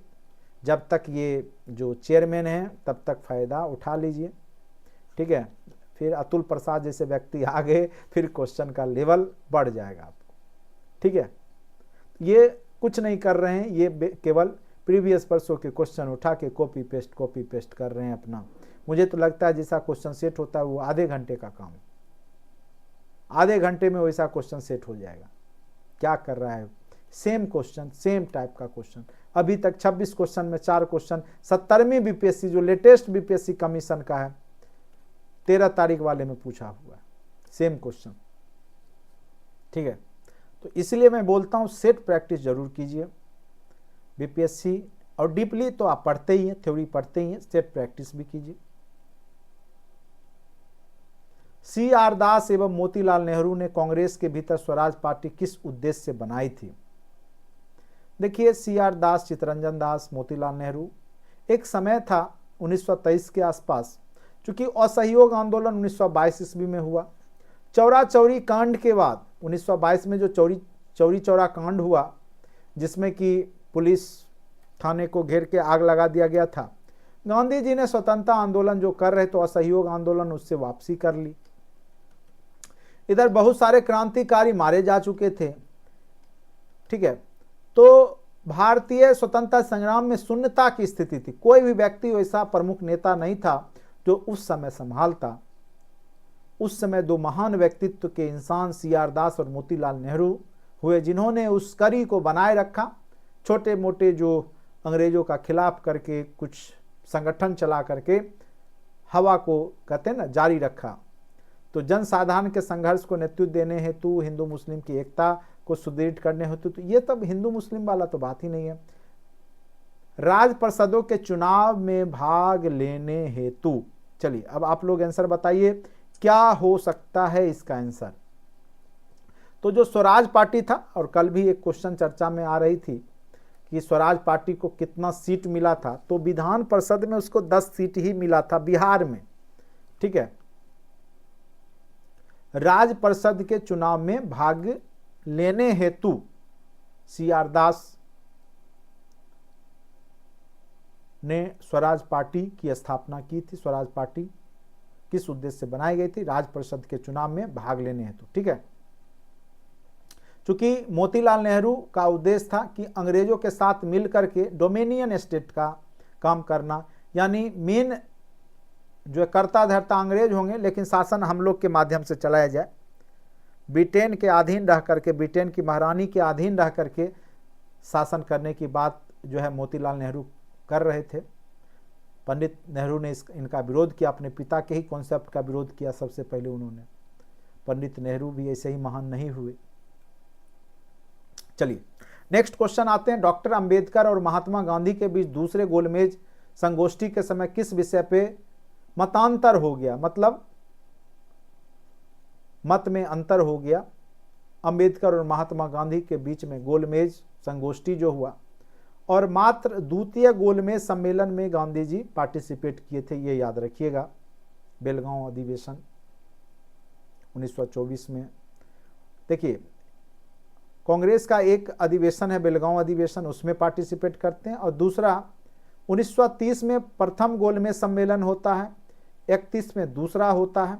जब तक ये जो चेयरमैन हैं तब तक फायदा उठा लीजिए, ठीक है। फिर अतुल प्रसाद जैसे व्यक्ति आ गए, फिर क्वेश्चन का लेवल बढ़ जाएगा आपको, ठीक है। ये कुछ नहीं कर रहे हैं, ये केवल प्रीवियस वर्षों के क्वेश्चन उठा के कॉपी पेस्ट कर रहे हैं अपना। मुझे तो लगता है जैसा क्वेश्चन सेट होता है वो आधे घंटे का काम, आधे घंटे में वैसा क्वेश्चन सेट हो जाएगा। क्या कर रहा है? सेम क्वेश्चन, सेम टाइप का क्वेश्चन। अभी तक 26 क्वेश्चन में 4 क्वेश्चन 17वीं बीपीएससी जो लेटेस्ट बीपीएससी कमीशन का है 13 तारीख वाले में पूछा हुआ है, सेम क्वेश्चन, ठीक है। तो इसलिए मैं बोलता हूं सेट प्रैक्टिस जरूर कीजिए बीपीएससी, और डीपली तो आप पढ़ते ही हैं, थ्योरी पढ़ते ही हैं, सेट प्रैक्टिस भी कीजिए। CR दास एवं मोतीलाल नेहरू ने कांग्रेस के भीतर स्वराज पार्टी किस उद्देश्य से बनाई थी? देखिए, CR दास, चित्तरंजन दास, मोतीलाल नेहरू, एक समय था 1923 के आसपास, चूंकि असहयोग आंदोलन 1922 ईस्वी में हुआ, चौरा चौरी कांड के बाद 1922 में जो चौरी चौरा कांड हुआ, जिसमें कि पुलिस थाने को घेर के आग लगा दिया गया था, गांधी जी ने स्वतंत्रता आंदोलन जो कर रहे तो असहयोग आंदोलन उससे वापसी कर ली। इधर बहुत सारे क्रांतिकारी मारे जा चुके थे, ठीक है। तो भारतीय स्वतंत्रता संग्राम में शून्यता की स्थिति थी, कोई भी व्यक्ति वैसा प्रमुख नेता नहीं था जो उस समय संभालता। उस समय 2 महान व्यक्तित्व के इंसान CR दास और मोतीलाल नेहरू हुए, जिन्होंने उस कड़ी को बनाए रखा। छोटे मोटे जो अंग्रेजों का खिलाफ करके कुछ संगठन चला करके हवा को कहते हैं ना जारी रखा। तो जनसाधारण के संघर्ष को नेतृत्व देने हेतु, हिंदू मुस्लिम की एकता को सुदृढ़ करने हेतु, तो ये तब हिंदू मुस्लिम वाला तो बात ही नहीं है। राज परिषदों के चुनाव में भाग लेने हेतु, चलिए अब आप लोग आंसर बताइए क्या हो सकता है इसका आंसर। तो जो स्वराज पार्टी था, और कल भी एक क्वेश्चन चर्चा में आ रही थी कि स्वराज पार्टी को कितना सीट मिला था, तो विधान परिषद में उसको 10 सीट ही मिला था बिहार में, ठीक है। राज परिषद के चुनाव में भाग लेने हेतु CR दास ने स्वराज पार्टी की स्थापना की थी। स्वराज पार्टी किस उद्देश्य से बनाई गई थी? राज परिषद के चुनाव में भाग लेने हेतु, ठीक है। चूंकि मोतीलाल नेहरू का उद्देश्य था कि अंग्रेजों के साथ मिलकर के डोमिनियन स्टेट का काम करना, यानी मेन जो कर्ता धर्ता अंग्रेज होंगे लेकिन शासन हम लोग के माध्यम से चलाया जाए। ब्रिटेन के अधीन रह करके, ब्रिटेन की महारानी के अधीन रह करके शासन करने की बात जो है मोतीलाल नेहरू कर रहे थे। पंडित नेहरू ने इनका विरोध किया, अपने पिता के ही कॉन्सेप्ट का विरोध किया सबसे पहले उन्होंने। पंडित नेहरू भी ऐसे ही महान नहीं हुए। चलिए नेक्स्ट क्वेश्चन आते हैं। डॉक्टर अंबेडकर और महात्मा गांधी के बीच दूसरे गोलमेज संगोष्ठी के समय किस विषय पे मतांतर हो गया? मतलब मत में अंतर हो गया। अंबेडकर और महात्मा गांधी के बीच में गोलमेज संगोष्ठी जो हुआ, और मात्र द्वितीय गोलमेज सम्मेलन में गांधी जी पार्टिसिपेट किए थे, ये याद रखिएगा। बेलगांव अधिवेशन 1924 में। देखिए कांग्रेस का एक अधिवेशन है बेलगांव अधिवेशन, उसमें पार्टिसिपेट करते हैं। और दूसरा 1930 में प्रथम गोलमेज सम्मेलन होता है, 31 में दूसरा होता है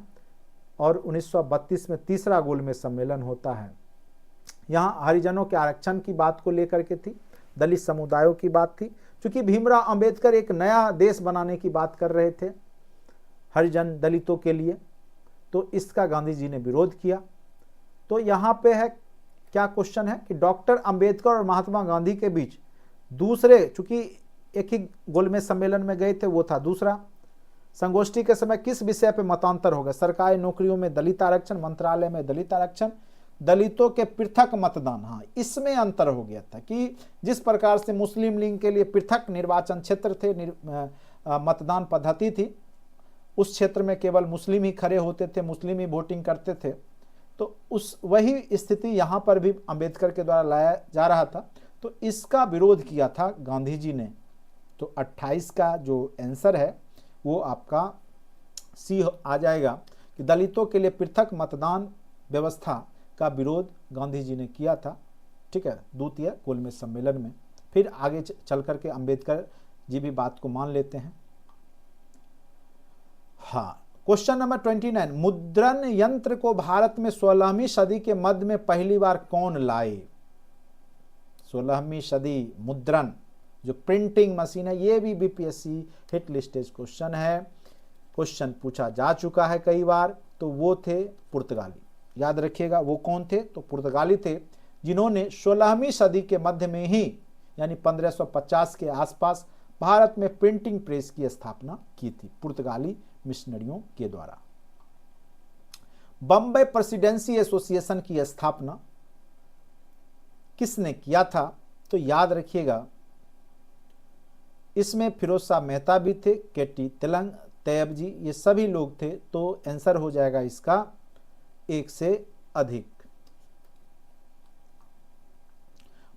और 1932 में तीसरा गोलमेज सम्मेलन होता है। यहाँ हरिजनों के आरक्षण की बात को लेकर के थी, दलित समुदायों की बात थी। क्योंकि भीमराव अंबेडकर एक नया देश बनाने की बात कर रहे थे हरिजन दलितों के लिए, तो इसका गांधी जी ने विरोध किया। तो यहाँ पे है क्या क्वेश्चन है कि डॉक्टर अंबेडकर और महात्मा गांधी के बीच दूसरे, चूंकि एक ही गोलमेज सम्मेलन में गए थे, वो था दूसरा संगोष्ठी के समय किस विषय पे मतांतर होगा? सरकारी नौकरियों में दलित आरक्षण, मंत्रालय में दलित आरक्षण, दलितों के पृथक मतदान। हाँ, इसमें अंतर हो गया था कि जिस प्रकार से मुस्लिम लीग के लिए पृथक निर्वाचन क्षेत्र थे, मतदान पद्धति थी, उस क्षेत्र में केवल मुस्लिम ही खड़े होते थे, मुस्लिम ही वोटिंग करते थे। तो उस वही स्थिति यहाँ पर भी अंबेडकर के द्वारा लाया जा रहा था, तो इसका विरोध किया था गांधी जी ने। तो 28 का जो आंसर है वो आपका सी आ जाएगा कि दलितों के लिए पृथक मतदान व्यवस्था का विरोध गांधी जी ने किया था। ठीक है, द्वितीय गोलमेज सम्मेलन में। फिर आगे चल करके अंबेडकर जी भी बात को मान लेते हैं। हाँ, क्वेश्चन नंबर 29, मुद्रण यंत्र को भारत में 16वीं सदी के मध्य में पहली बार कौन लाए? 16वीं सदी मुद्रण जो प्रिंटिंग मशीन है, ये भी बीपीएससी हिट लिस्टेज क्वेश्चन है, क्वेश्चन पूछा जा चुका है कई बार। तो वो थे पुर्तगाली, याद रखिएगा वो कौन थे? तो पुर्तगाली थे, जिन्होंने 16वीं सदी के मध्य में ही यानी 1550 के आसपास भारत में प्रिंटिंग प्रेस की स्थापना की थी, पुर्तगाली मिशनरियों के द्वारा। बम्बई प्रेसिडेंसी एसोसिएशन की स्थापना किसने किया था? तो याद रखिएगा इसमें फिरोज शाह मेहता भी थे, केटी तिलंग, तैयब जी, ये सभी लोग थे। तो आंसर हो जाएगा इसका 1 से अधिक।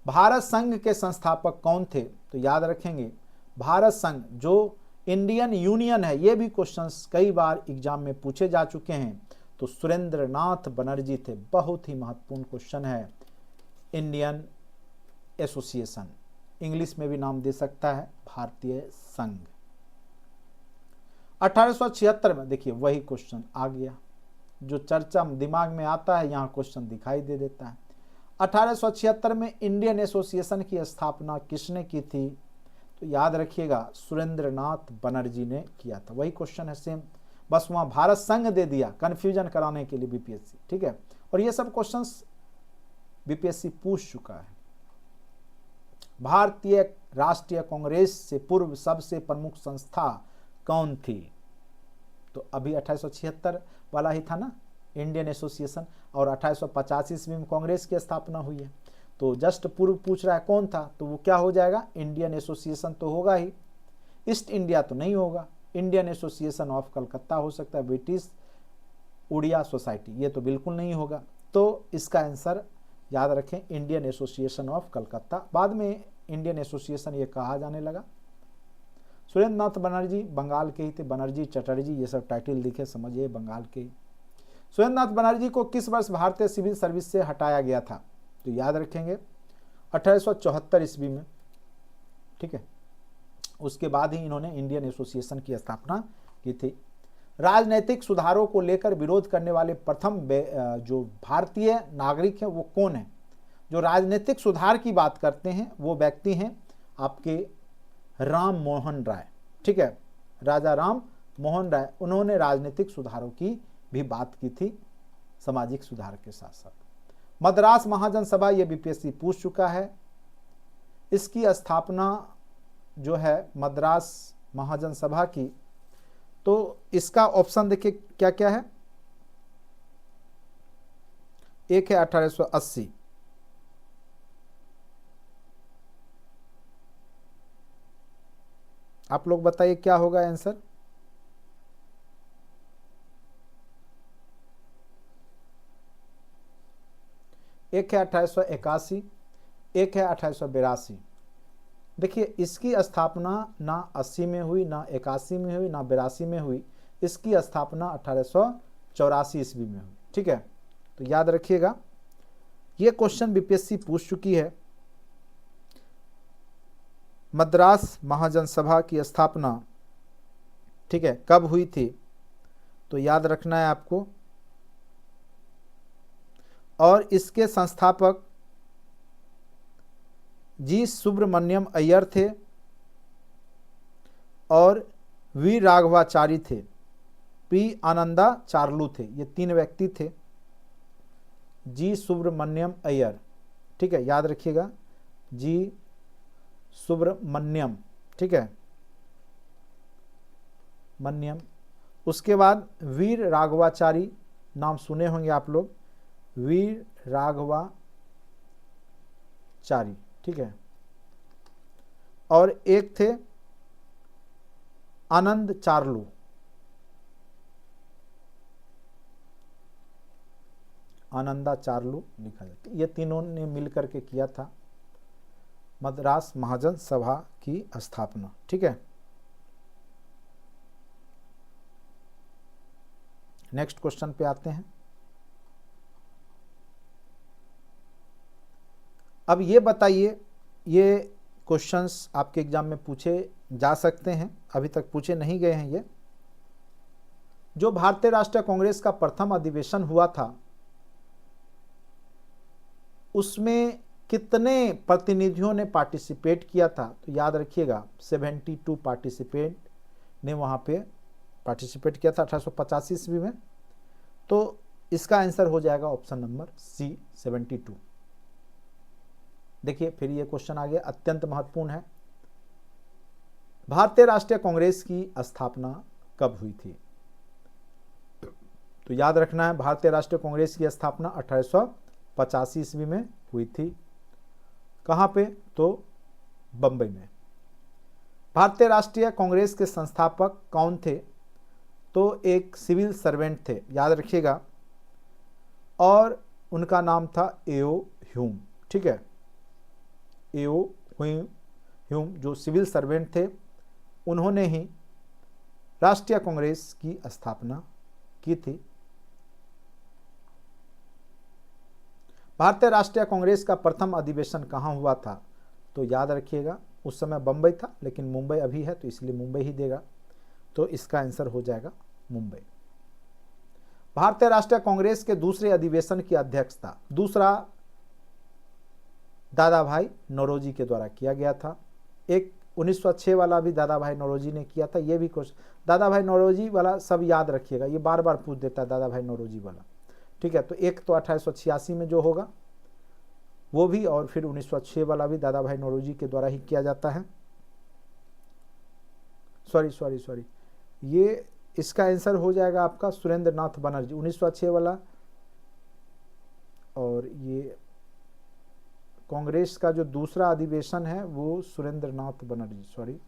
भारत संघ के संस्थापक कौन थे? तो याद रखेंगे भारत संघ जो इंडियन यूनियन है, ये भी क्वेश्चंस कई बार एग्जाम में पूछे जा चुके हैं। तो सुरेंद्रनाथ बनर्जी थे, बहुत ही महत्वपूर्ण क्वेश्चन है। इंडियन एसोसिएशन, इंग्लिश में भी नाम दे सकता है भारतीय संघ। 1876 में देखिए वही क्वेश्चन आ गया, जो चर्चा दिमाग में आता है यहाँ क्वेश्चन दिखाई दे देता है। 1876 में इंडियन एसोसिएशन की स्थापना किसने की थी? तो याद रखिएगा सुरेंद्रनाथ बनर्जी ने किया था। वही क्वेश्चन है सेम, बस वहां भारत संघ दे दिया कंफ्यूजन कराने के लिए बीपीएससी। ठीक है, और ये सब क्वेश्चंस बीपीएससी पूछ चुका है। भारतीय राष्ट्रीय कांग्रेस से पूर्व सबसे प्रमुख संस्था कौन थी? तो अभी 1876 वाला ही था ना इंडियन एसोसिएशन, और 1885 ईस्वी में कांग्रेस की स्थापना हुई है। तो जस्ट पूर्व पूछ रहा है कौन था, तो वो क्या हो जाएगा? इंडियन एसोसिएशन तो होगा ही, ईस्ट इंडिया तो नहीं होगा। इंडियन एसोसिएशन ऑफ कलकत्ता हो सकता है, ब्रिटिश उड़िया सोसाइटी, ये तो बिल्कुल नहीं होगा। तो इसका आंसर याद रखें इंडियन एसोसिएशन ऑफ कलकत्ता। बाद में इंडियन एसोसिएशन ये कहा जाने लगा। सुरेंद्रनाथ बनर्जी बंगाल के ही थे, बनर्जी चटर्जी ये सब टाइटल लिखे, समझिए बंगाल के ही। सुरेंद्रनाथ बनर्जी को किस वर्ष भारतीय सिविल सर्विस से हटाया गया था? तो याद रखेंगे 1874 ईस्वी में। ठीक है, उसके बाद ही इन्होंने इंडियन एसोसिएशन की स्थापना की थी। राजनैतिक सुधारों को लेकर विरोध करने वाले प्रथम जो भारतीय नागरिक हैं वो कौन है? जो राजनीतिक सुधार की बात करते हैं वो व्यक्ति हैं आपके राम मोहन राय। ठीक है, राजा राम मोहन राय, उन्होंने राजनीतिक सुधारों की भी बात की थी, सामाजिक सुधार के साथ साथ। मद्रास महाजन सभा, ये बीपीएससी पूछ चुका है। इसकी स्थापना जो है मद्रास महाजन सभा की, तो इसका ऑप्शन देखिए क्या क्या है। एक है 1880, आप लोग बताइए क्या होगा आंसर। एक है 1881, एक है 1882। देखिए इसकी स्थापना ना 80 में हुई, ना 81 में हुई, ना 82 में हुई। इसकी स्थापना 1884 ईस्वी में हुई। ठीक है, तो याद रखिएगा ये क्वेश्चन बीपीएससी पूछ चुकी है। मद्रास महाजन सभा की स्थापना, ठीक है, कब हुई थी? तो याद रखना है आपको। और इसके संस्थापक जी सुब्रमण्यम अय्यर थे और वी राघवाचारी थे, पी आनंदाचार्लू थे। ये 3 व्यक्ति थे। जी सुब्रमण्यम अय्यर, ठीक है, याद रखिएगा, जी सुब्रमण्यम, ठीक है, मन्यम। उसके बाद वीर राघवाचारी, नाम सुने होंगे आप लोग, वीर राघवाचारी, ठीक है। और एक थे आनंद चार्लू, आनंदाचार्लू लिखा जाता है। ये तीनों ने मिलकर के किया था मद्रास महाजन सभा की स्थापना, ठीक है। नेक्स्ट क्वेश्चन पे आते हैं। अब ये बताइए, ये क्वेश्चंस आपके एग्जाम में पूछे जा सकते हैं, अभी तक पूछे नहीं गए हैं। ये जो भारतीय राष्ट्रीय कांग्रेस का प्रथम अधिवेशन हुआ था, उसमें कितने प्रतिनिधियों ने पार्टिसिपेट किया था? तो याद रखिएगा 72 पार्टिसिपेंट ने वहाँ पे पार्टिसिपेट किया था 1885 ईस्वी में। तो इसका आंसर हो जाएगा ऑप्शन नंबर सी, 72। देखिए फिर ये क्वेश्चन आ गया, अत्यंत महत्वपूर्ण है। भारतीय राष्ट्रीय कांग्रेस की स्थापना कब हुई थी? तो याद रखना है, भारतीय राष्ट्रीय कांग्रेस की स्थापना 1885 ईस्वी में हुई थी। कहाँ पे? तो बंबई में। भारतीय राष्ट्रीय कांग्रेस के संस्थापक कौन थे? तो एक सिविल सर्वेंट थे, याद रखिएगा, और उनका नाम था एओ ह्यूम, ठीक है। एओ ह्यूम जो सिविल सर्वेंट थे, उन्होंने ही राष्ट्रीय कांग्रेस की स्थापना की थी। भारतीय राष्ट्रीय कांग्रेस का प्रथम अधिवेशन कहाँ हुआ था? तो याद रखिएगा, उस समय बंबई था, लेकिन मुंबई अभी है तो इसलिए मुंबई ही देगा। तो इसका आंसर हो जाएगा मुंबई। भारतीय राष्ट्रीय कांग्रेस के दूसरे अधिवेशन की अध्यक्षता दूसरा दादा भाई नौरोजी के द्वारा किया गया था। एक 1906 वाला भी दादा भाई नौरोजी ने किया था। ये भी क्वेश्चन दादा भाई नौरोजी वाला सब याद रखिएगा, ये बार बार पूछ देता है दादा भाई नौरोजी वाला, ठीक है। तो एक तो 1886 में जो होगा वो भी, और फिर 1906 वाला भी दादा भाई नौरोजी के द्वारा ही किया जाता है। सॉरी, ये इसका आंसर हो जाएगा आपका सुरेंद्र नाथ बनर्जी, 1906 वाला। और ये कांग्रेस का जो दूसरा अधिवेशन है वो सुरेंद्र नाथ बनर्जी, सॉरी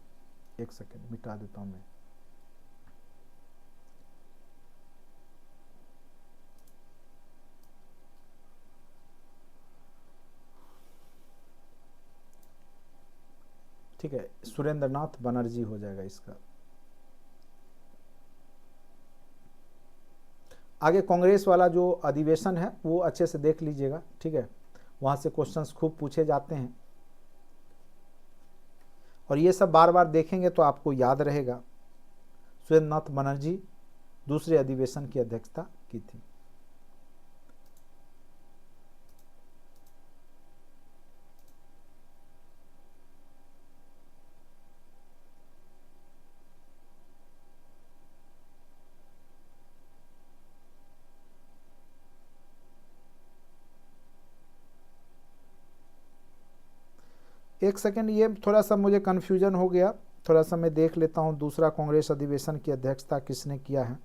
एक सेकेंड मिटा देता हूं मैं। ठीक है, सुरेंद्र नाथ बनर्जी हो जाएगा इसका। आगे कांग्रेस वाला जो अधिवेशन है वो अच्छे से देख लीजिएगा, ठीक है, वहाँ से क्वेश्चंस खूब पूछे जाते हैं और ये सब बार बार देखेंगे तो आपको याद रहेगा। सुरेंद्र नाथ बनर्जी दूसरे अधिवेशन की अध्यक्षता की थी। एक सेकेंड, ये थोड़ा सा मुझे कन्फ्यूजन हो गया, थोड़ा सा मैं देख लेता हूँ दूसरा कांग्रेस अधिवेशन की अध्यक्षता किसने किया है।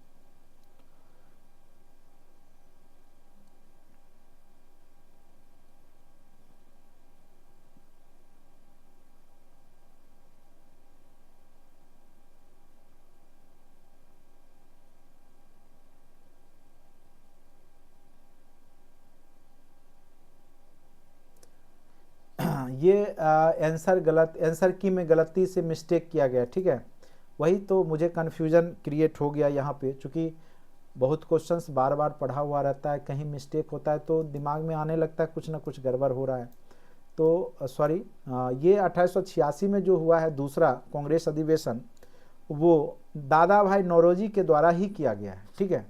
ये आंसर गलत, आंसर की में गलती से मिस्टेक किया गया, ठीक है, वही तो मुझे कन्फ्यूजन क्रिएट हो गया यहाँ पे, चूँकि बहुत क्वेश्चंस बार बार पढ़ा हुआ रहता है, कहीं मिस्टेक होता है तो दिमाग में आने लगता है कुछ ना कुछ गड़बड़ हो रहा है। तो सॉरी, ये 1886 में जो हुआ है दूसरा कांग्रेस अधिवेशन, वो दादा भाई नौरोजी के द्वारा ही किया गया है। ठीक है,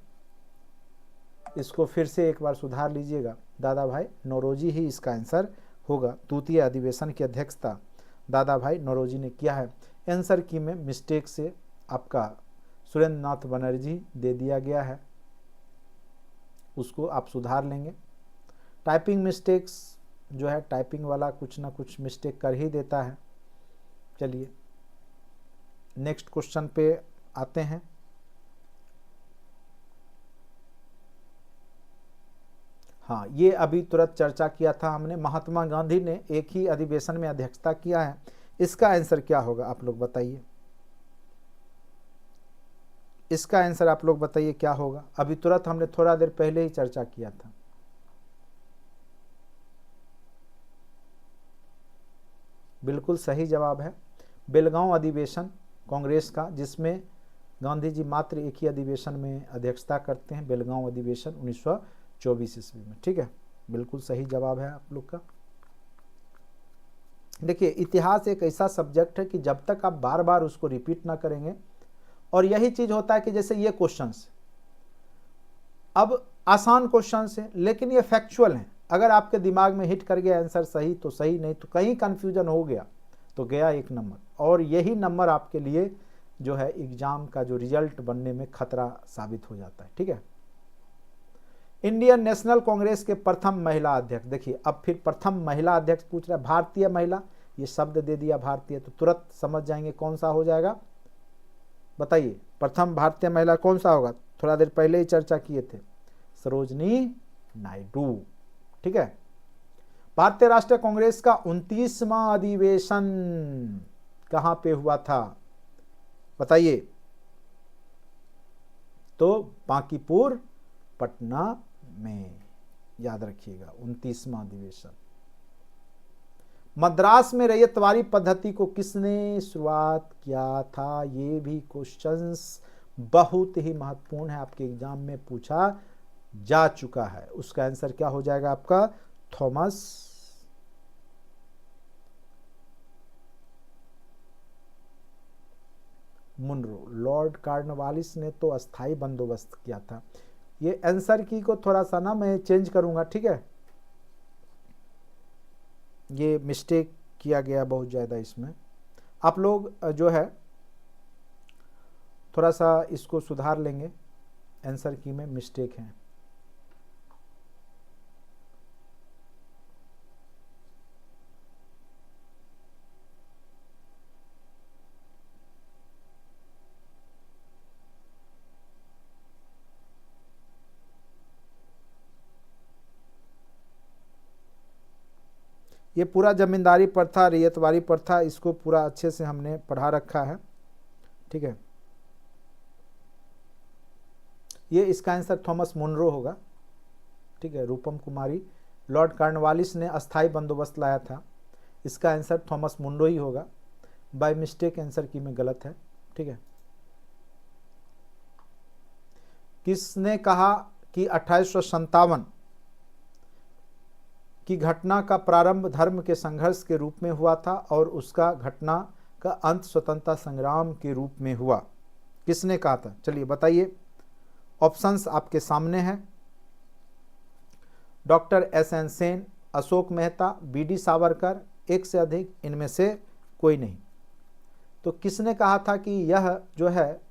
इसको फिर से एक बार सुधार लीजिएगा, दादा भाई नौरोजी ही इसका आंसर होगा। द्वितीय अधिवेशन की अध्यक्षता दादा भाई नौरोजी ने किया है। आंसर की में मिस्टेक से आपका सुरेंद्र नाथ बनर्जी दे दिया गया है, उसको आप सुधार लेंगे। टाइपिंग मिस्टेक्स जो है, टाइपिंग वाला कुछ ना कुछ मिस्टेक कर ही देता है। चलिए नेक्स्ट क्वेश्चन पे आते हैं। हाँ, ये अभी तुरंत चर्चा किया था हमने, महात्मा गांधी ने एक ही अधिवेशन में अध्यक्षता किया है। इसका आंसर क्या होगा आप लोग बताइए, इसका आंसर आप लोग बताइए क्या होगा। अभी तुरंत हमने थोड़ा देर पहले ही चर्चा किया था। बिल्कुल सही जवाब है बेलगांव अधिवेशन कांग्रेस का, जिसमें गांधी जी मात्र एक ही अधिवेशन में अध्यक्षता करते हैं, बेलगांव अधिवेशन 1924 ईस्वी में। ठीक है, बिल्कुल सही जवाब है आप लोग का। देखिए, इतिहास एक ऐसा सब्जेक्ट है कि जब तक आप बार बार उसको रिपीट ना करेंगे, और यही चीज होता है कि जैसे ये क्वेश्चंस अब आसान क्वेश्चंस हैं लेकिन ये फैक्चुअल हैं। अगर आपके दिमाग में हिट कर गया आंसर सही तो सही, नहीं तो कहीं कंफ्यूजन हो गया तो गया एक नंबर, और यही नंबर आपके लिए जो है एग्जाम का जो रिजल्ट बनने में खतरा साबित हो जाता है। ठीक है, इंडियन नेशनल कांग्रेस के प्रथम महिला अध्यक्ष, देखिए अब फिर प्रथम महिला अध्यक्ष पूछ रहा है, भारतीय महिला, ये शब्द दे दिया भारतीय, तो तुरंत समझ जाएंगे कौन सा हो जाएगा। बताइए प्रथम भारतीय महिला कौन सा होगा, थोड़ा देर पहले ही चर्चा किए थे, सरोजनी नायडू। ठीक है, भारतीय राष्ट्रीय कांग्रेस का 29वां अधिवेशन कहां पे हुआ था बताइए, तो बांकीपुर पटना में, याद रखिएगा 29वां अधिवेशन। मद्रास में रैयतवाड़ी पद्धति को किसने शुरुआत किया था, ये भी क्वेश्चंस बहुत ही महत्वपूर्ण है, आपके एग्जाम में पूछा जा चुका है। उसका आंसर क्या हो जाएगा आपका, थॉमस मुनरो। लॉर्ड कॉर्नवालिस ने तो अस्थाई बंदोबस्त किया था। ये आंसर की को थोड़ा सा ना मैं चेंज करूंगा, ठीक है, ये मिस्टेक किया गया बहुत ज़्यादा इसमें, आप लोग जो है थोड़ा सा इसको सुधार लेंगे, आंसर की में मिस्टेक है। ये पूरा जमींदारी प्रथा, रैयतवाड़ी प्रथा, इसको पूरा अच्छे से हमने पढ़ा रखा है। ठीक है, ये इसका आंसर थॉमस मुनरो होगा। ठीक है, रूपम कुमारी, लॉर्ड कॉर्नवालिस ने अस्थाई बंदोबस्त लाया था, इसका आंसर थॉमस मुनरो ही होगा। बाय मिस्टेक आंसर की में गलत है। ठीक है, किसने कहा कि 1857 की घटना का प्रारंभ धर्म के संघर्ष के रूप में हुआ था और उसका घटना का अंत स्वतंत्रता संग्राम के रूप में हुआ, किसने कहा था, चलिए बताइए। ऑप्शंस आपके सामने हैं, doctor SN. Sen, Ashok Mehta, BD. Savarkar, एक से अधिक, इनमें से कोई नहीं। तो किसने कहा था कि यह जो है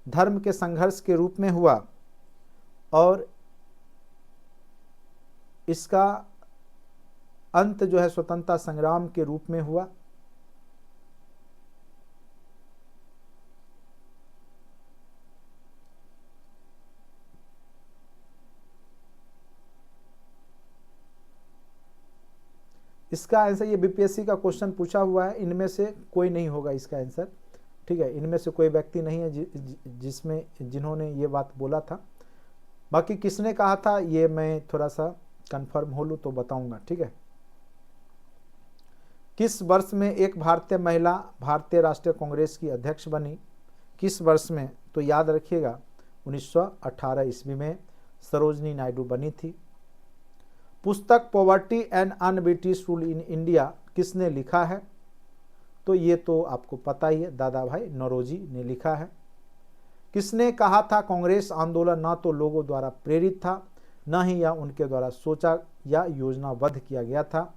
धर्म के संघर्ष के रूप में हुआ और इसका अंत जो है स्वतंत्रता संग्राम के रूप में हुआ। इसका आंसर, ये बीपीएससी का क्वेश्चन पूछा हुआ है, इनमें से कोई नहीं होगा इसका आंसर। ठीक है, इनमें से कोई व्यक्ति नहीं है जिसमें जिन्होंने ये बात बोला था। बाकी किसने कहा था ये मैं थोड़ा सा कंफर्म हो लूँ तो बताऊंगा। ठीक है, किस वर्ष में एक भारतीय महिला भारतीय राष्ट्रीय कांग्रेस की अध्यक्ष बनी, किस वर्ष में, तो याद रखिएगा 1918 ईस्वी में सरोजनी नायडू बनी थी। पुस्तक poverty and un British rule in India किसने लिखा है? तो ये तो आपको पता ही है, दादा भाई नौरोजी ने लिखा है। किसने कहा था कांग्रेस आंदोलन न तो लोगों द्वारा प्रेरित था, न ही यह उनके द्वारा सोचा या योजनाबद्ध किया गया था?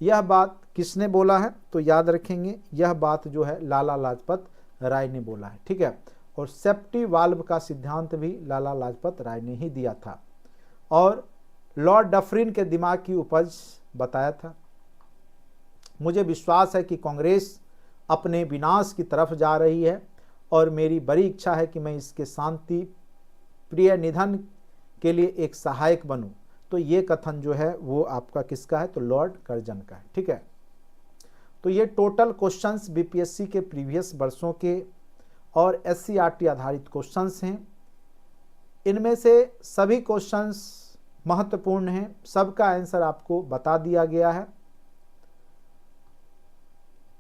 यह बात किसने बोला है? तो याद रखेंगे, यह बात जो है लाला लाजपत राय ने बोला है। ठीक है, और सेफ्टी वाल्व का सिद्धांत भी लाला लाजपत राय ने ही दिया था और लॉर्ड डफरिन के दिमाग की उपज बताया था। मुझे विश्वास है कि कांग्रेस अपने विनाश की तरफ जा रही है और मेरी बड़ी इच्छा है कि मैं इसके शांति प्रिय निधन के लिए एक सहायक बनूं। तो ये कथन जो है वो आपका किसका है? तो लॉर्ड कर्जन का है। ठीक है, तो ये टोटल क्वेश्चंस बीपीएससी के प्रीवियस वर्षों के और एससीईआरटी आधारित क्वेश्चंस हैं। इनमें से सभी क्वेश्चंस महत्वपूर्ण हैं, सबका आंसर आपको बता दिया गया है।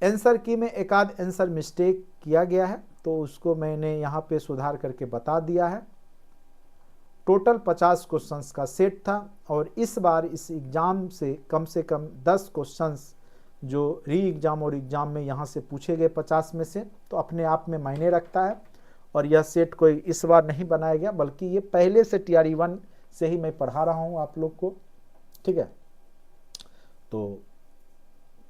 आंसर की में एक आध आंसर मिस्टेक किया गया है तो उसको मैंने यहाँ पे सुधार करके बता दिया है। टोटल 50 क्वेश्चंस का सेट था और इस बार इस एग्ज़ाम से कम 10 क्वेश्चंस जो री एग्ज़ाम और एग्ज़ाम में यहाँ से पूछे गए 50 में से, तो अपने आप में मायने रखता है। और यह सेट कोई इस बार नहीं बनाया गया, बल्कि ये पहले से TRE 1 से ही मैं पढ़ा रहा हूँ आप लोग को। ठीक है, तो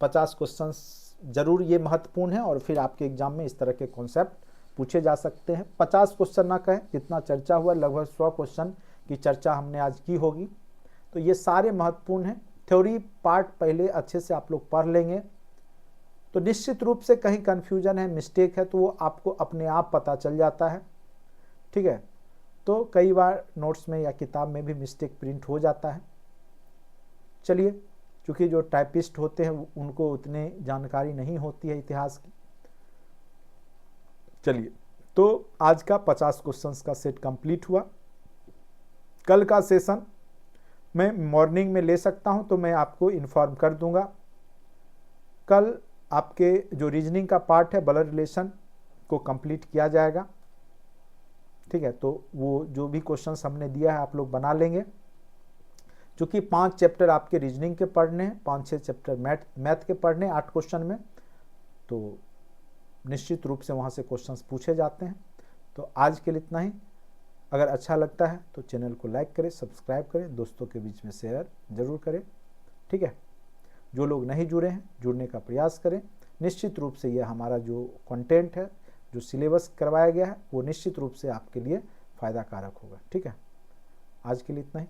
50 क्वेश्चंस जरूर ये महत्वपूर्ण है और फिर आपके एग्जाम में इस तरह के कॉन्सेप्ट पूछे जा सकते हैं। 50 क्वेश्चन ना कहें, जितना चर्चा हुआ लगभग 100 क्वेश्चन की चर्चा हमने आज की होगी। तो ये सारे महत्वपूर्ण हैं। थ्योरी पार्ट पहले अच्छे से आप लोग पढ़ लेंगे तो निश्चित रूप से कहीं कन्फ्यूजन है, मिस्टेक है तो वो आपको अपने आप पता चल जाता है। ठीक है, तो कई बार नोट्स में या किताब में भी मिस्टेक प्रिंट हो जाता है। चलिए, क्योंकि जो टाइपिस्ट होते हैं उनको उतने जानकारी नहीं होती है इतिहास की। चलिए, तो आज का 50 क्वेश्चंस का सेट कंप्लीट हुआ। कल का सेशन मैं मॉर्निंग में ले सकता हूं तो मैं आपको इन्फॉर्म कर दूंगा। कल आपके जो रीजनिंग का पार्ट है ब्लड रिलेशन को कंप्लीट किया जाएगा। ठीक है, तो वो जो भी क्वेश्चंस हमने दिया है आप लोग बना लेंगे। चूँकि 5 चैप्टर आपके रीजनिंग के पढ़ने हैं, 5-6 चैप्टर मैथ के पढ़ने 8 क्वेश्चन में, तो निश्चित रूप से वहाँ से क्वेश्चंस पूछे जाते हैं। तो आज के लिए इतना ही। अगर अच्छा लगता है तो चैनल को लाइक करें, सब्सक्राइब करें, दोस्तों के बीच में शेयर जरूर करें। ठीक है, जो लोग नहीं जुड़े हैं जुड़ने का प्रयास करें। निश्चित रूप से यह हमारा जो कंटेंट है, जो सिलेबस करवाया गया है, वो निश्चित रूप से आपके लिए फ़ायदा कारक होगा। ठीक है, आज के लिए इतना ही।